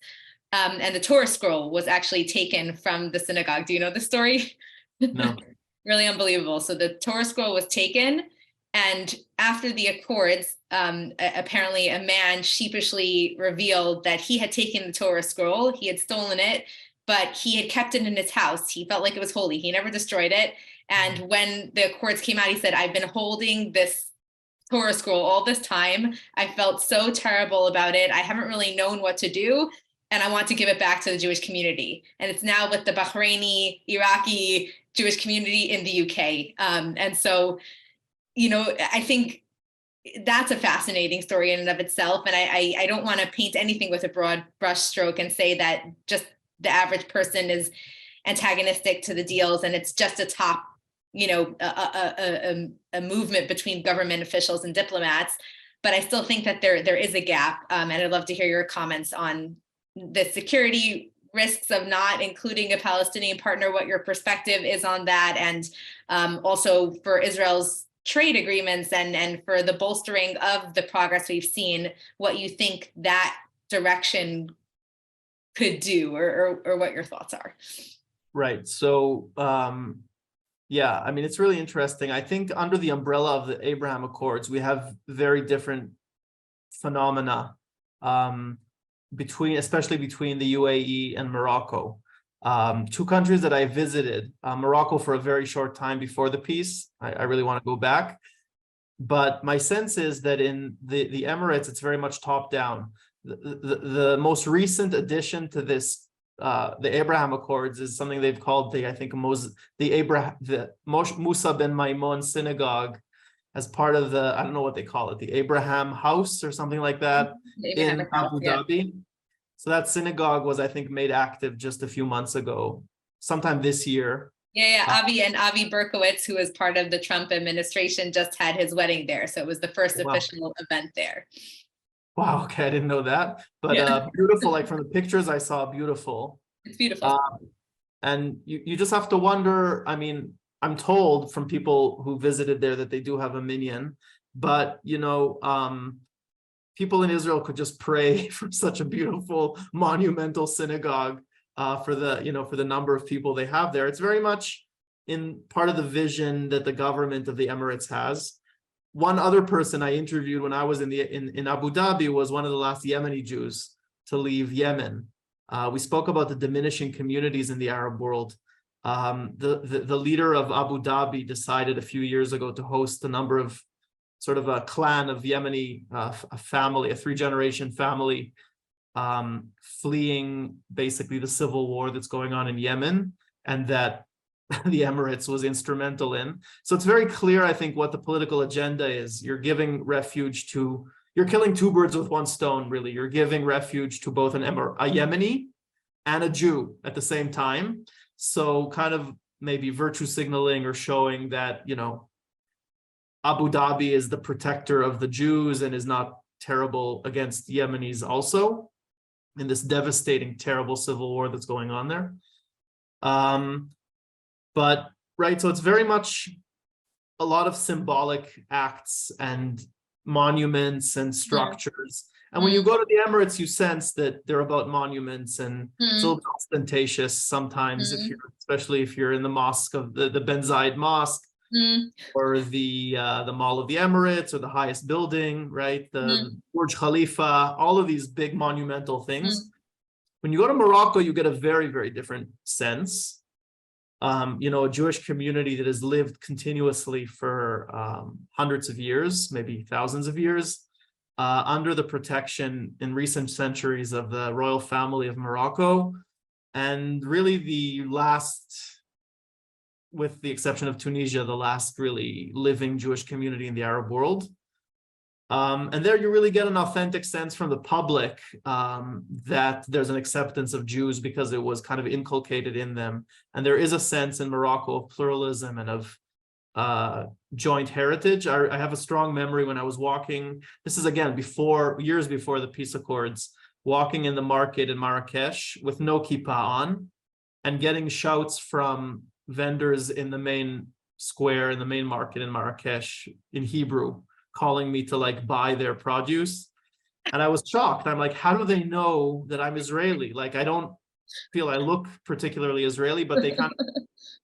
and the Torah scroll was actually taken from the synagogue. Do you know the story? No. Really unbelievable. So the Torah scroll was taken, and after the Accords, apparently a man sheepishly revealed that he had taken the Torah scroll, he had stolen it, but he had kept it in his house. He felt like it was holy. He never destroyed it. And when the Accords came out, he said, I've been holding this Torah scroll all this time. I felt so terrible about it. I haven't really known what to do, and I want to give it back to the Jewish community. And it's now with the Bahraini, Iraqi Jewish community in the UK. And so, I think that's a fascinating story in and of itself. And I don't want to paint anything with a broad brush stroke and say that just the average person is antagonistic to the deals and it's just a top, a movement between government officials and diplomats. But I still think that there is a gap. And I'd love to hear your comments on the security risks of not including a Palestinian partner, what your perspective is on that. And also for Israel's trade agreements and for the bolstering of the progress we've seen, what you think that direction could do or what your thoughts are. Right. So, yeah, I mean, it's really interesting. I think under the umbrella of the Abraham Accords, we have very different phenomena especially between the UAE and Morocco. Two countries that I visited, Morocco for a very short time before the peace. I really want to go back. But my sense is that in the Emirates, it's very much top down. The most recent addition to this, the Abraham Accords, is something they've called the Musa ben Maimon synagogue, as part of the, I don't know what they call it, the Abraham House or something like that in Abu Dhabi. So that synagogue was, I think, made active just a few months ago, sometime this year. Yeah. Avi Berkowitz, who was part of the Trump administration, just had his wedding there. So it was the first official event there. Wow, okay, I didn't know that. But beautiful, like from the pictures I saw, beautiful. It's beautiful. And you just have to wonder, I mean, I'm told from people who visited there that they do have a minyan, but people in Israel could just pray for such a beautiful monumental synagogue for the number of people they have there. It's very much in part of the vision that the government of the Emirates has. One other person I interviewed when I was in Abu Dhabi was one of the last Yemeni Jews to leave Yemen. We spoke about the diminishing communities in the Arab world. The leader of Abu Dhabi decided a few years ago to host a number of sort of a clan of Yemeni, a family, a 3-generation family, fleeing basically the civil war that's going on in Yemen, and that the Emirates was instrumental in. So it's very clear, I think, what the political agenda is. You're giving refuge to, you're killing two birds with one stone, really. You're giving refuge to both a Yemeni and a Jew at the same time. So kind of maybe virtue signaling or showing that, Abu Dhabi is the protector of the Jews and is not terrible against Yemenis also in this devastating, terrible civil war that's going on there. But right, so it's very much a lot of symbolic acts and monuments and structures. And when you go to the Emirates, you sense that they're about monuments, and it's a little bit ostentatious sometimes, especially if you're in the mosque of the Ben Zayed Mosque, or the Mall of the Emirates, or the highest building, right? The Burj Khalifa, all of these big monumental things. When you go to Morocco, you get a very, very different sense. A Jewish community that has lived continuously for hundreds of years, maybe thousands of years. under the protection in recent centuries of the royal family of Morocco, and really the last, with the exception of Tunisia, the last really living Jewish community in the Arab world. And there you really get an authentic sense from the public that there's an acceptance of Jews because it was kind of inculcated in them. And there is a sense in Morocco of pluralism and of joint heritage. I have a strong memory when I was walking, this is again years before the peace accords, walking in the market in Marrakesh with no kippah on and getting shouts from vendors in the main square, in the main market in Marrakesh in Hebrew, calling me to like buy their produce. And I was shocked. I'm like, how do they know that I'm Israeli? Like, I don't feel I look particularly Israeli, but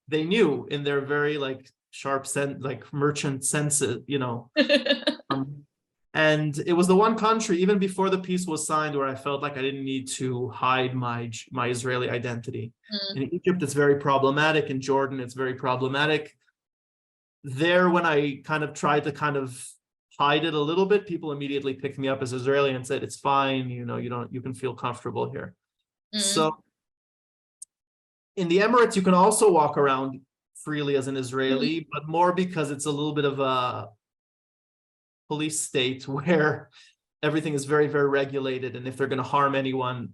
they knew in their very like sharp sense, like merchant senses, you know. And it was the one country, even before the peace was signed, where I felt like I didn't need to hide my Israeli identity. In Egypt, it's very problematic. In Jordan, it's very problematic. There, when I kind of tried to hide it a little bit, people immediately picked me up as Israeli and said, it's fine, you know, you can feel comfortable here. So in the Emirates, you can also walk around freely as an Israeli, but more because it's a little bit of a police state where everything is very, very regulated. And if they're going to harm anyone,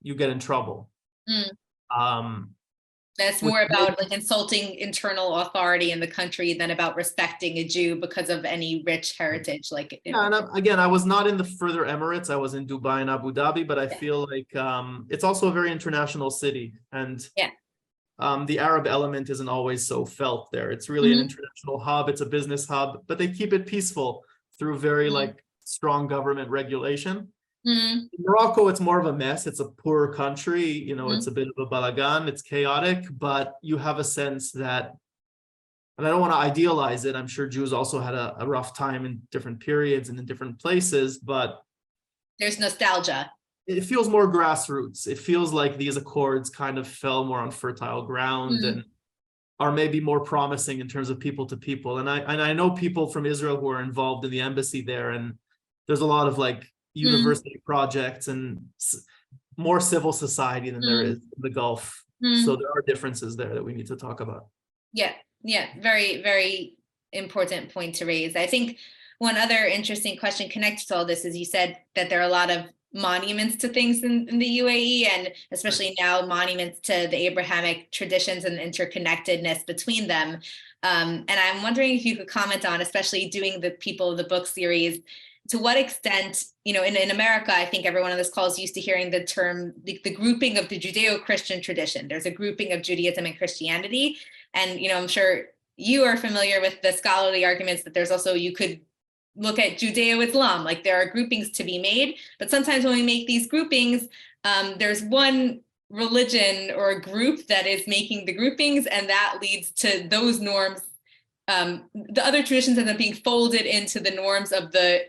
you get in trouble. That's more about like insulting internal authority in the country than about respecting a Jew because of any rich heritage. Like, yeah, and again, I was not in the further Emirates. I was in Dubai and Abu Dhabi, but I feel like it's also a very international city, and the Arab element isn't always so felt there. It's really an international hub. It's a business hub, but they keep it peaceful through very like strong government regulation. In Morocco, it's more of a mess. It's a poor country, you know, it's a bit of a balagan, it's chaotic, but you have a sense that, and I don't want to idealize it, I'm sure Jews also had a rough time in different periods and in different places, but there's nostalgia. It feels more grassroots. It feels like these accords kind of fell more on fertile ground and are maybe more promising in terms of people to people. And I know people from Israel who are involved in the embassy there, and there's a lot of like university projects and more civil society than there is in the Gulf. So there are differences there that we need to talk about. Yeah, very, very important point to raise. I think one other interesting question connected to all this is you said that there are a lot of monuments to things in the UAE, and especially now monuments to the Abrahamic traditions and interconnectedness between them. And I'm wondering if you could comment on, especially doing the People of the Book series, to what extent, you know, in America, I think everyone on this call is used to hearing the term, the grouping of the Judeo-Christian tradition. There's a grouping of Judaism and Christianity. And, you know, I'm sure you are familiar with the scholarly arguments that there's also, you could look at Judeo-Islam, like there are groupings to be made, but sometimes when we make these groupings, there's one religion or a group that is making the groupings, and that leads to those norms. The other traditions end up being folded into the norms of the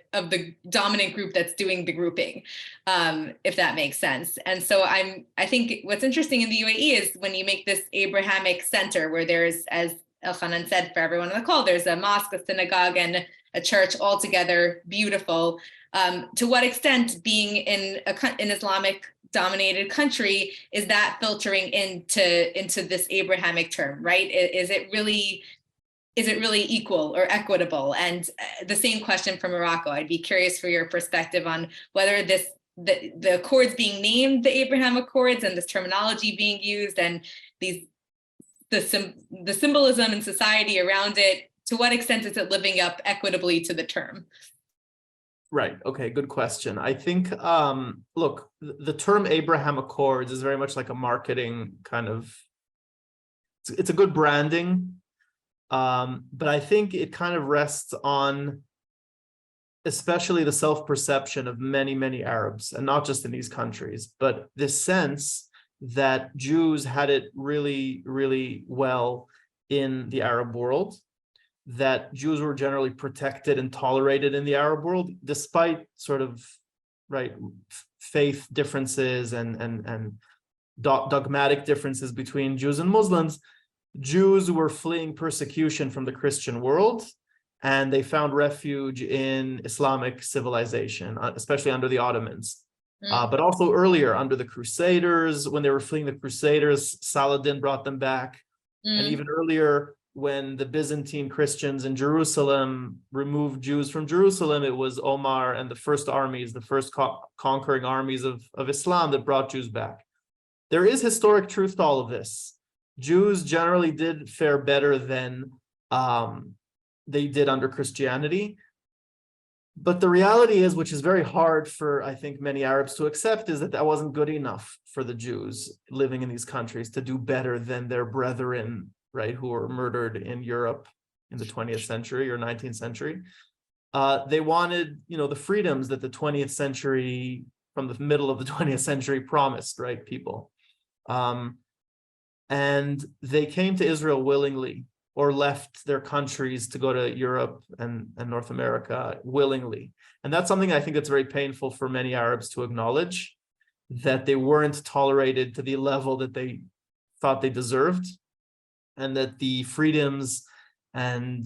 dominant group that's doing the grouping, if that makes sense. And so I think what's interesting in the UAE is when you make this Abrahamic center where there's, as Elhanan said, for everyone on the call, there's a mosque, a synagogue, and a church all together, beautiful. To what extent, being in an Islamic dominated country, is that filtering into this Abrahamic term, right? Is it really equal or equitable? And the same question for Morocco. I'd be curious for your perspective on whether the accords being named the Abraham Accords and this terminology being used and the symbolism in society around it, to what extent is it living up equitably to the term? Right. Okay. Good question. I think, look, the term Abraham Accords is very much like a marketing kind of, it's a good branding. But I think it kind of rests on especially the self-perception of many, many Arabs, and not just in these countries, but this sense that Jews had it really, really well in the Arab world, that Jews were generally protected and tolerated in the Arab world, despite sort of, right, faith differences and dogmatic differences between Jews and Muslims. Jews were fleeing persecution from the Christian world, and they found refuge in Islamic civilization, especially under the Ottomans. But also earlier under the Crusaders, when they were fleeing the Crusaders, Saladin brought them back. And even earlier, when the Byzantine Christians in Jerusalem removed Jews from Jerusalem, it was Omar and the first armies, the first conquering armies of Islam that brought Jews back. There is historic truth to all of this. Jews generally did fare better than they did under Christianity. But the reality is, which is very hard for, I think, many Arabs to accept, is that that wasn't good enough for the Jews living in these countries to do better than their brethren, right, who were murdered in Europe in the 20th century or 19th century. They wanted, the freedoms that the 20th century, from the middle of the 20th century, promised, right, people. And they came to Israel willingly, or left their countries to go to Europe and North America willingly. And that's something I think that's very painful for many Arabs to acknowledge, that they weren't tolerated to the level that they thought they deserved, and that the freedoms and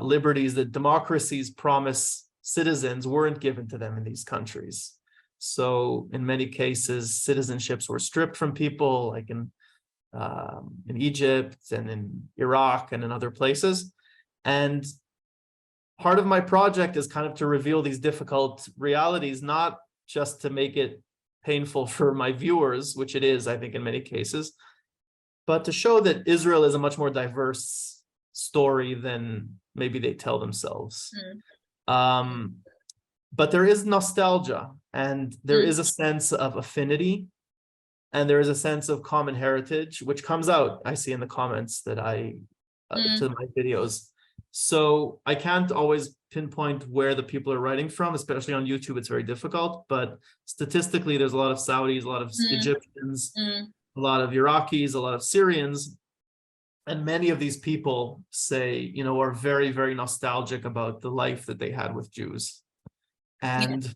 liberties that democracies promise citizens weren't given to them in these countries. So in many cases, citizenships were stripped from people, like in Egypt and in Iraq and in other places. And part of my project is kind of to reveal these difficult realities, not just to make it painful for my viewers, which it is, I think, in many cases, but to show that Israel is a much more diverse story than maybe they tell themselves. But there is nostalgia, and there is a sense of affinity, and there is a sense of common heritage, which comes out, I see in the comments that to my videos. So I can't always pinpoint where the people are writing from, especially on YouTube, it's very difficult. But statistically, there's a lot of Saudis, a lot of Egyptians, a lot of Iraqis, a lot of Syrians. And many of these people say, are very, very nostalgic about the life that they had with Jews. And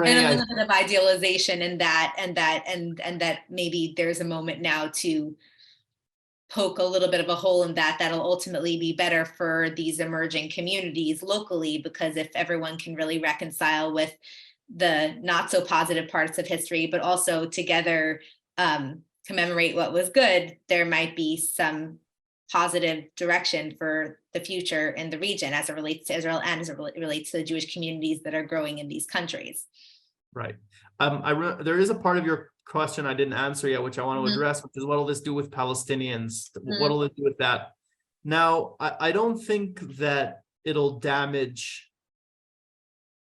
and a little bit of idealization in that, and that maybe there's a moment now to poke a little bit of a hole in that'll ultimately be better for these emerging communities locally, because if everyone can really reconcile with the not so positive parts of history, but also together commemorate what was good, there might be some positive direction for the future in the region as it relates to Israel and as it relates to the Jewish communities that are growing in these countries. Right. There is a part of your question I didn't answer yet, which I want to address, which is what will this do with Palestinians? What will it do with that? Now, I don't think that it'll damage.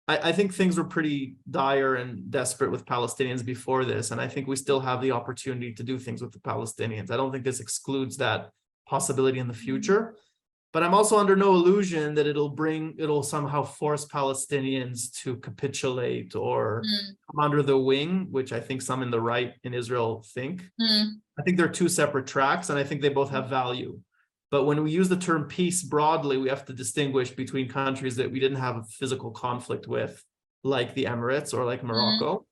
I think things were pretty dire and desperate with Palestinians before this, and I think we still have the opportunity to do things with the Palestinians. I don't think this excludes that possibility in the future, but I'm also under no illusion that it'll somehow force Palestinians to capitulate or come under the wing, which I think some in the right in Israel think. I think they're two separate tracks, and I think they both have value. But when we use the term peace broadly, we have to distinguish between countries that we didn't have a physical conflict with, like the Emirates or like Morocco.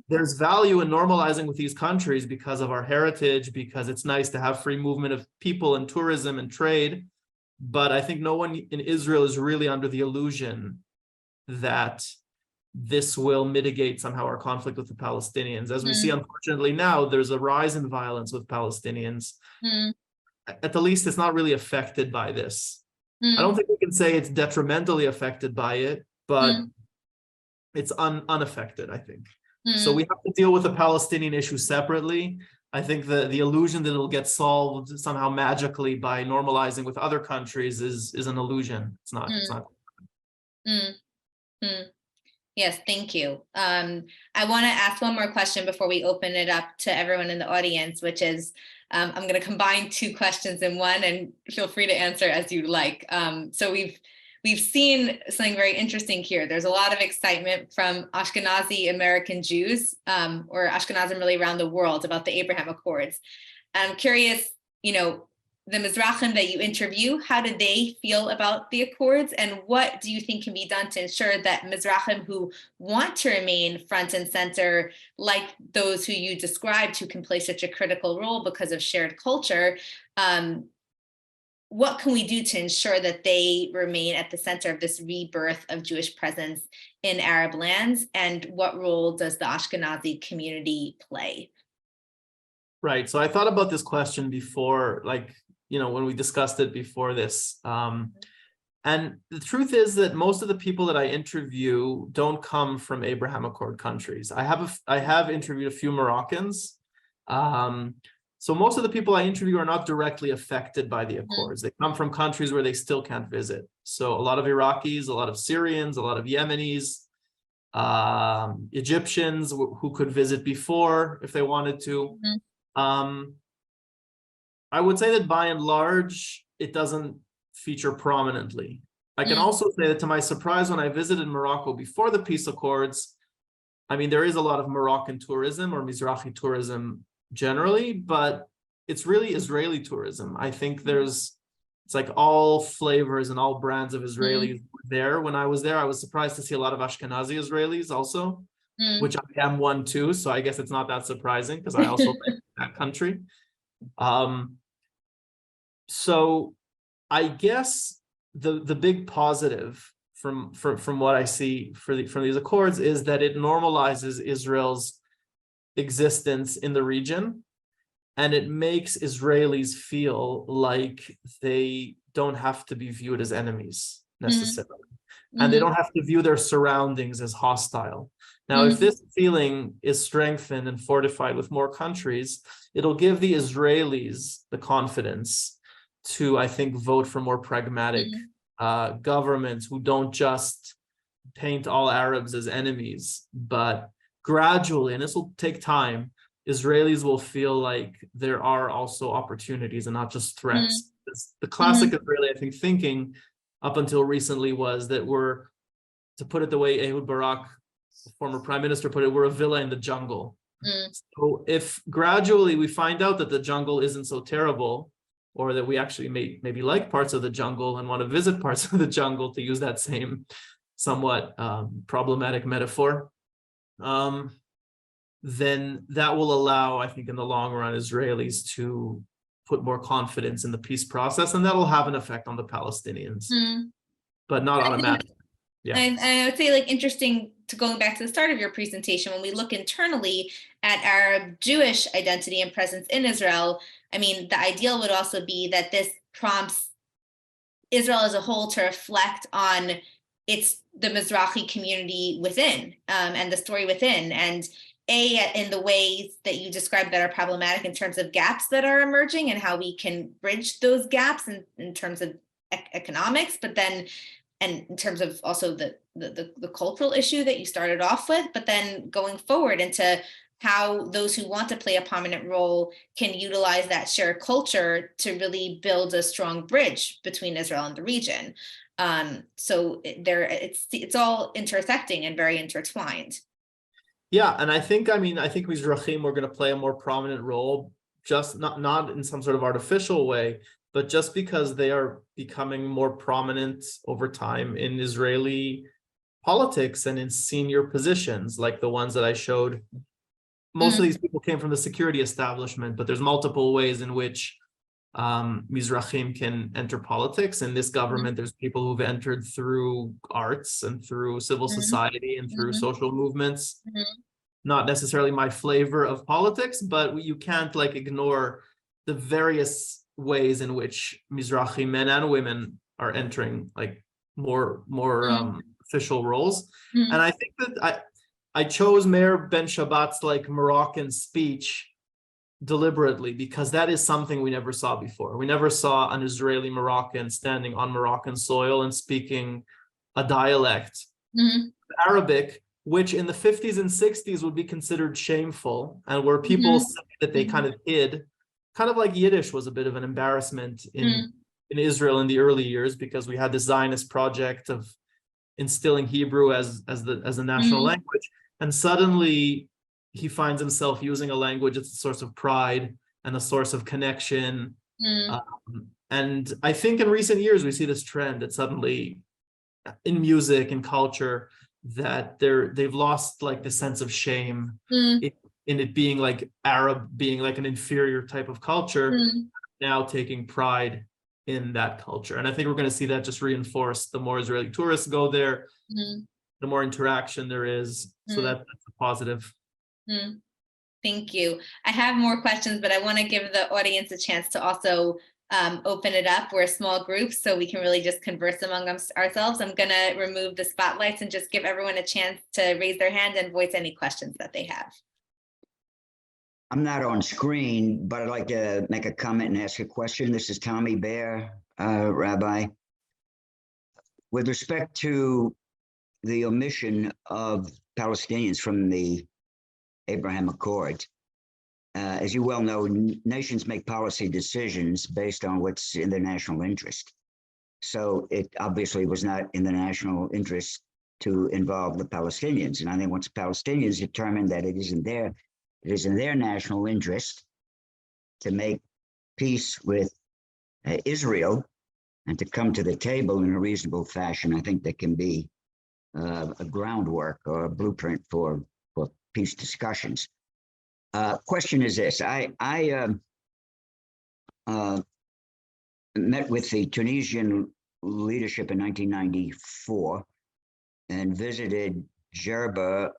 There's value in normalizing with these countries because of our heritage, because it's nice to have free movement of people and tourism and trade. But I think no one in Israel is really under the illusion that this will mitigate somehow our conflict with the Palestinians. As we see, unfortunately, now there's a rise in violence with Palestinians. At the least, it's not really affected by this. I don't think we can say it's detrimentally affected by it, but it's unaffected, I think. So we have to deal with the Palestinian issue separately. I think the illusion that it'll get solved somehow magically by normalizing with other countries is an illusion. It's not. It's not. Yes, thank you. I want to ask one more question before we open it up to everyone in the audience, which is, I'm going to combine two questions in one, and feel free to answer as you like. So we've seen something very interesting here. There's a lot of excitement from Ashkenazi American Jews, or Ashkenazim really around the world, about the Abraham Accords. I'm curious, the Mizrahim that you interview, how do they feel about the Accords? And what do you think can be done to ensure that Mizrahim who want to remain front and center, like those who you described, who can play such a critical role because of shared culture, what can we do to ensure that they remain at the center of this rebirth of Jewish presence in Arab lands? And what role does the Ashkenazi community play? Right. So I thought about this question before, like, when we discussed it before this. And the truth is that most of the people that I interview don't come from Abraham Accord countries. I have interviewed a few Moroccans. So most of the people I interview are not directly affected by the Accords. They come from countries where they still can't visit. So a lot of Iraqis, a lot of Syrians, a lot of Yemenis, Egyptians who could visit before if they wanted to. I would say that by and large, it doesn't feature prominently. I can also say that to my surprise, when I visited Morocco before the peace accords, I mean, there is a lot of Moroccan tourism or Mizrahi tourism generally, but it's really Israeli tourism. I think it's like all flavors and all brands of Israelis there. When I was there, I was surprised to see a lot of Ashkenazi Israelis also, which I am one too. So I guess it's not that surprising because I also like that country. So I guess the big positive from what I see from these accords is that it normalizes Israel's existence in the region, and it makes Israelis feel like they don't have to be viewed as enemies necessarily, and they don't have to view their surroundings as hostile. Now, if this feeling is strengthened and fortified with more countries, it'll give the Israelis the confidence to, I think, vote for more pragmatic governments who don't just paint all Arabs as enemies, but gradually, and this will take time, Israelis will feel like there are also opportunities and not just threats. The classic Israeli, I think, thinking up until recently was that we're, to put it the way Ehud Barak, the former prime minister, put it, we're a villa in the jungle. So if gradually we find out that the jungle isn't so terrible, or that we actually maybe like parts of the jungle and want to visit parts of the jungle, to use that same somewhat problematic metaphor, then that will allow, I think, in the long run, Israelis to put more confidence in the peace process, and that'll have an effect on the Palestinians, but not automatically. Yeah. And I would say, like, interesting to going back to the start of your presentation, when we look internally at Arab Jewish identity and presence in Israel, I mean, the ideal would also be that this prompts Israel as a whole to reflect on the Mizrahi community within, and the story within, and in the ways that you described that are problematic in terms of gaps that are emerging and how we can bridge those gaps in terms of economics, but then, and in terms of also the cultural issue that you started off with, but then going forward into how those who want to play a prominent role can utilize that shared culture to really build a strong bridge between Israel and the region. So it's all intersecting and very intertwined. Yeah, and I think Mizrahim are going to play a more prominent role, just not in some sort of artificial way, but just because they are becoming more prominent over time in Israeli politics and in senior positions, like the ones that I showed. Most of these people came from the security establishment, but there's multiple ways in which Mizrahim can enter politics. In this government, there's people who've entered through arts and through civil society and through social movements. Not necessarily my flavor of politics, but you can't ignore the various ways in which Mizrahi men and women are entering more official roles. And I think that I chose Mayor Ben Shabbat's Moroccan speech deliberately, because that is something we never saw before. We never saw an Israeli Moroccan standing on Moroccan soil and speaking a dialect, Arabic, which in the 50s and 60s would be considered shameful, and where people said that they kind of hid, kind of like Yiddish was a bit of an embarrassment in Israel in the early years, because we had this Zionist project of instilling Hebrew as the national language. And suddenly he finds himself using a language that's a source of pride and a source of connection. And I think in recent years, we see this trend that suddenly in music and culture, that they've lost the sense of shame in it being Arab, being an inferior type of culture, now taking pride in that culture. And I think we're going to see that just reinforced. The more Israeli tourists go there, the more interaction there is. So that's a positive. Thank you. I have more questions, but I want to give the audience a chance to also open it up. We're a small group, so we can really just converse among ourselves. I'm going to remove the spotlights and just give everyone a chance to raise their hand and voice any questions that they have. I'm not on screen, but I'd like to make a comment and ask a question. This is Tommy Bear, Rabbi. With respect to the omission of Palestinians from the Abraham Accords, as you well know, nations make policy decisions based on what's in their national interest. So it obviously was not in the national interest to involve the Palestinians. And I think once the Palestinians determined that it is in their national interest to make peace with Israel and to come to the table in a reasonable fashion, I think there can be a groundwork or a blueprint for peace discussions. Question is this: I met with the Tunisian leadership in 1994 and visited Jerba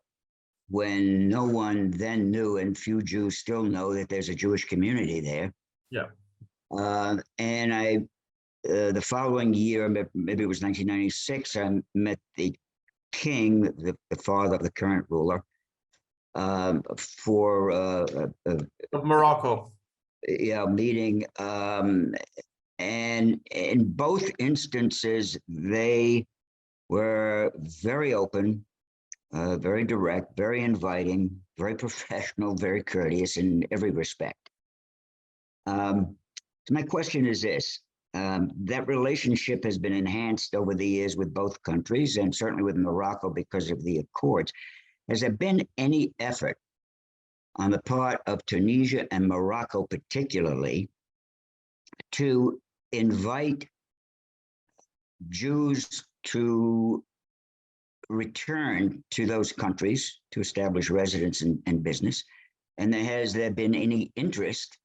when no one then knew, and few Jews still know, that there's a Jewish community there. Yeah. And I, the following year, maybe it was 1996, I met the king, the father of the current ruler, for Of Morocco. meeting. And in both instances, they were very open, very direct, very inviting, very professional, very courteous in every respect. So my question is this: that relationship has been enhanced over the years with both countries, and certainly with Morocco because of the accords. Has there been any effort on the part of Tunisia and Morocco particularly to invite Jews to return to those countries to establish residence and business? And has there been any interest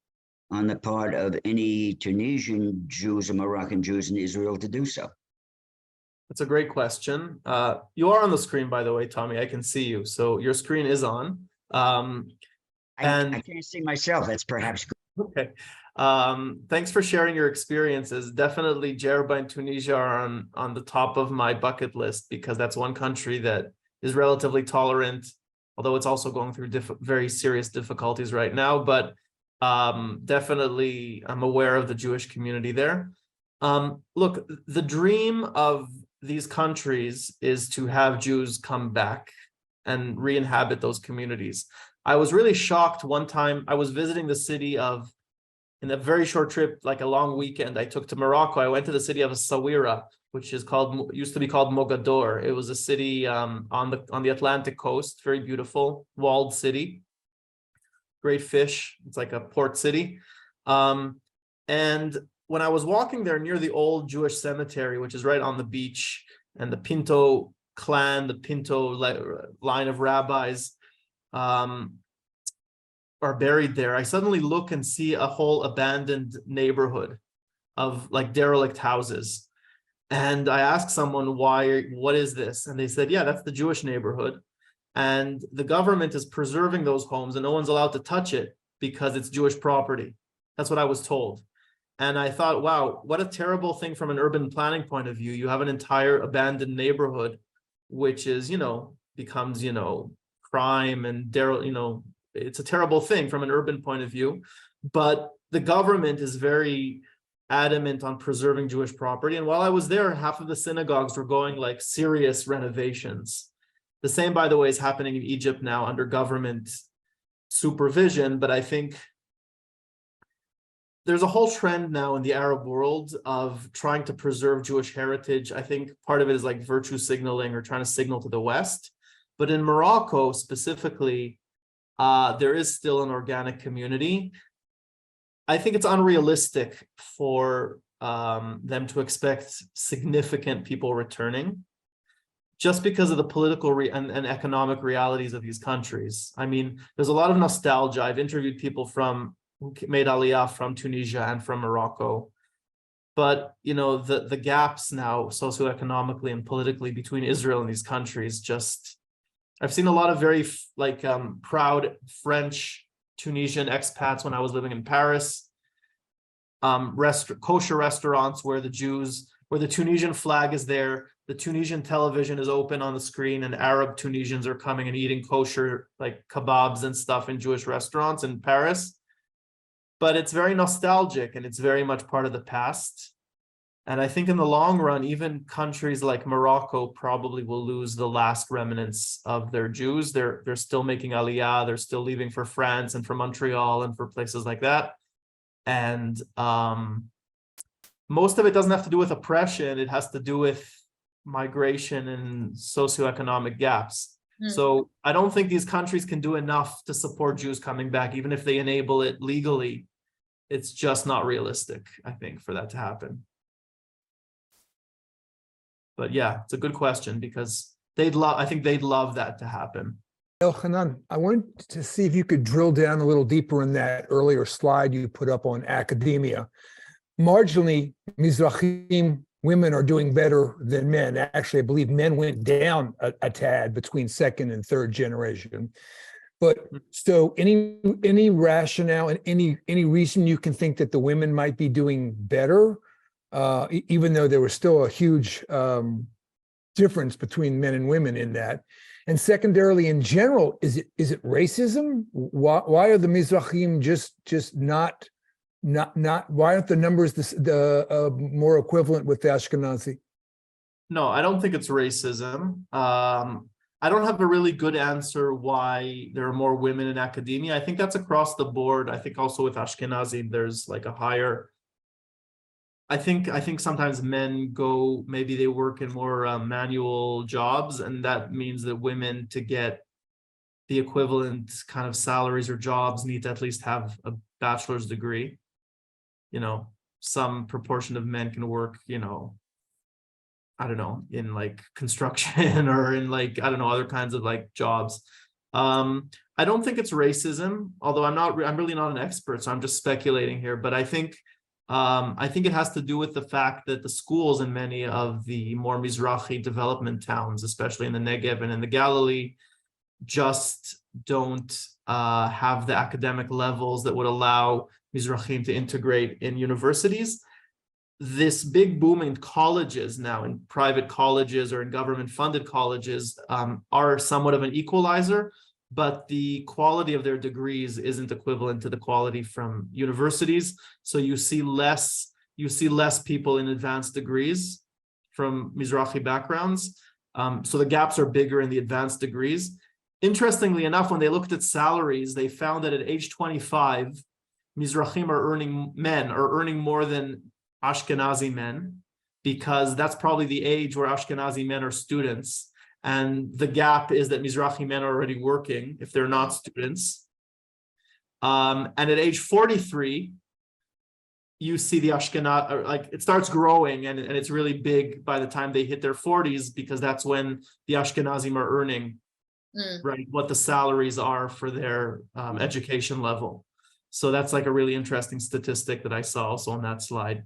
on the part of any Tunisian Jews or Moroccan Jews in Israel to do so? That's a great question. You are on the screen, by the way, Tommy. I can see you. So your screen is on. I can't see myself. That's perhaps good. Okay. Thanks for sharing your experiences. Definitely Jerba and Tunisia are on the top of my bucket list, because that's one country that is relatively tolerant, although it's also going through very serious difficulties right now. But definitely I'm aware of the Jewish community there. Look, the dream of these countries is to have Jews come back and re-inhabit those communities. I was really shocked one time. I was visiting the city of, in a very short trip, like a long weekend I took to Morocco. I went to the city of Essaouira, which is used to be called Mogador. It was a city on the Atlantic coast, very beautiful, walled city, great fish. It's like a port city. And when I was walking there near the old Jewish cemetery, which is right on the beach, and the Pinto clan, the Pinto line of rabbis are buried there, I suddenly look and see a whole abandoned neighborhood of like derelict houses. And I asked someone, what is this? And they said, yeah, that's the Jewish neighborhood. And the government is preserving those homes and no one's allowed to touch it because it's Jewish property. That's what I was told. And I thought, wow, what a terrible thing from an urban planning point of view. You have an entire abandoned neighborhood, which is, becomes, crime and, it's a terrible thing from an urban point of view. But the government is very adamant on preserving Jewish property. And while I was there, half of the synagogues were going like serious renovations. The same, by the way, is happening in Egypt now under government supervision. But I think there's a whole trend now in the Arab world of trying to preserve Jewish heritage. I think part of it is like virtue signaling or trying to signal to the West. But in Morocco specifically, there is still an organic community. I think it's unrealistic for them to expect significant people returning just because of the political and economic realities of these countries. I mean, there's a lot of nostalgia. I've interviewed people who made Aliyah from Tunisia and from Morocco. But the gaps now socioeconomically and politically between Israel and these countries, just I've seen a lot of very proud French Tunisian expats when I was living in Paris, kosher restaurants where the Tunisian flag is there, the Tunisian television is open on the screen, and Arab Tunisians are coming and eating kosher like kebabs and stuff in Jewish restaurants in Paris. But it's very nostalgic and it's very much part of the past. And I think in the long run, even countries like Morocco probably will lose the last remnants of their Jews. They're still making Aliyah, they're still leaving for France and for Montreal and for places like that. And most of it doesn't have to do with oppression, it has to do with migration and socioeconomic gaps. So I don't think these countries can do enough to support Jews coming back, even if they enable it legally. It's just not realistic, I think, for that to happen. But yeah, it's a good question because I think they'd love that to happen. Elhanan, I wanted to see if you could drill down a little deeper in that earlier slide you put up on academia. Marginally, Mizrahim women are doing better than men. Actually, I believe men went down a tad between second and third generation. But so any rationale and any reason you can think that the women might be doing better, even though there was still a huge difference between men and women in that? And secondarily, in general, is it racism? Why are the Mizrahim just not why aren't the numbers more equivalent with the Ashkenazi? No, I don't think it's racism. I don't have a really good answer why there are more women in academia. I think that's across the board. I think also with Ashkenazi, there's like a higher. I think sometimes men go, maybe they work in more manual jobs, and that means that women, to get the equivalent kind of salaries or jobs, need to at least have a bachelor's degree. Some proportion of men can work, I don't know, in like construction or in like, I don't know, other kinds of like jobs. I don't think it's racism, although I'm really not an expert, so I'm just speculating here. But I think it has to do with the fact that the schools in many of the more Mizrahi development towns, especially in the Negev and in the Galilee, just don't have the academic levels that would allow Mizrahim to integrate in universities. This big boom in colleges now, in private colleges or in government-funded colleges, are somewhat of an equalizer, but the quality of their degrees isn't equivalent to the quality from universities. So you see less people in advanced degrees from Mizrahi backgrounds. So the gaps are bigger in the advanced degrees. Interestingly enough, when they looked at salaries, they found that at age 25, Mizrahim men are earning more than Ashkenazi men, because that's probably the age where Ashkenazi men are students. And the gap is that Mizrahi men are already working if they're not students. And at age 43, you see the Ashkenazi, like it starts growing and it's really big by the time they hit their 40s, because that's when the Ashkenazim are earning, right, what the salaries are for their education level. So that's like a really interesting statistic that I saw also on that slide.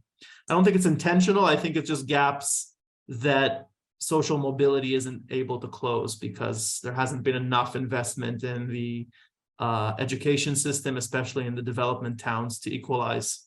I don't think it's intentional. I think it's just gaps that social mobility isn't able to close because there hasn't been enough investment in the education system, especially in the development towns, to equalize.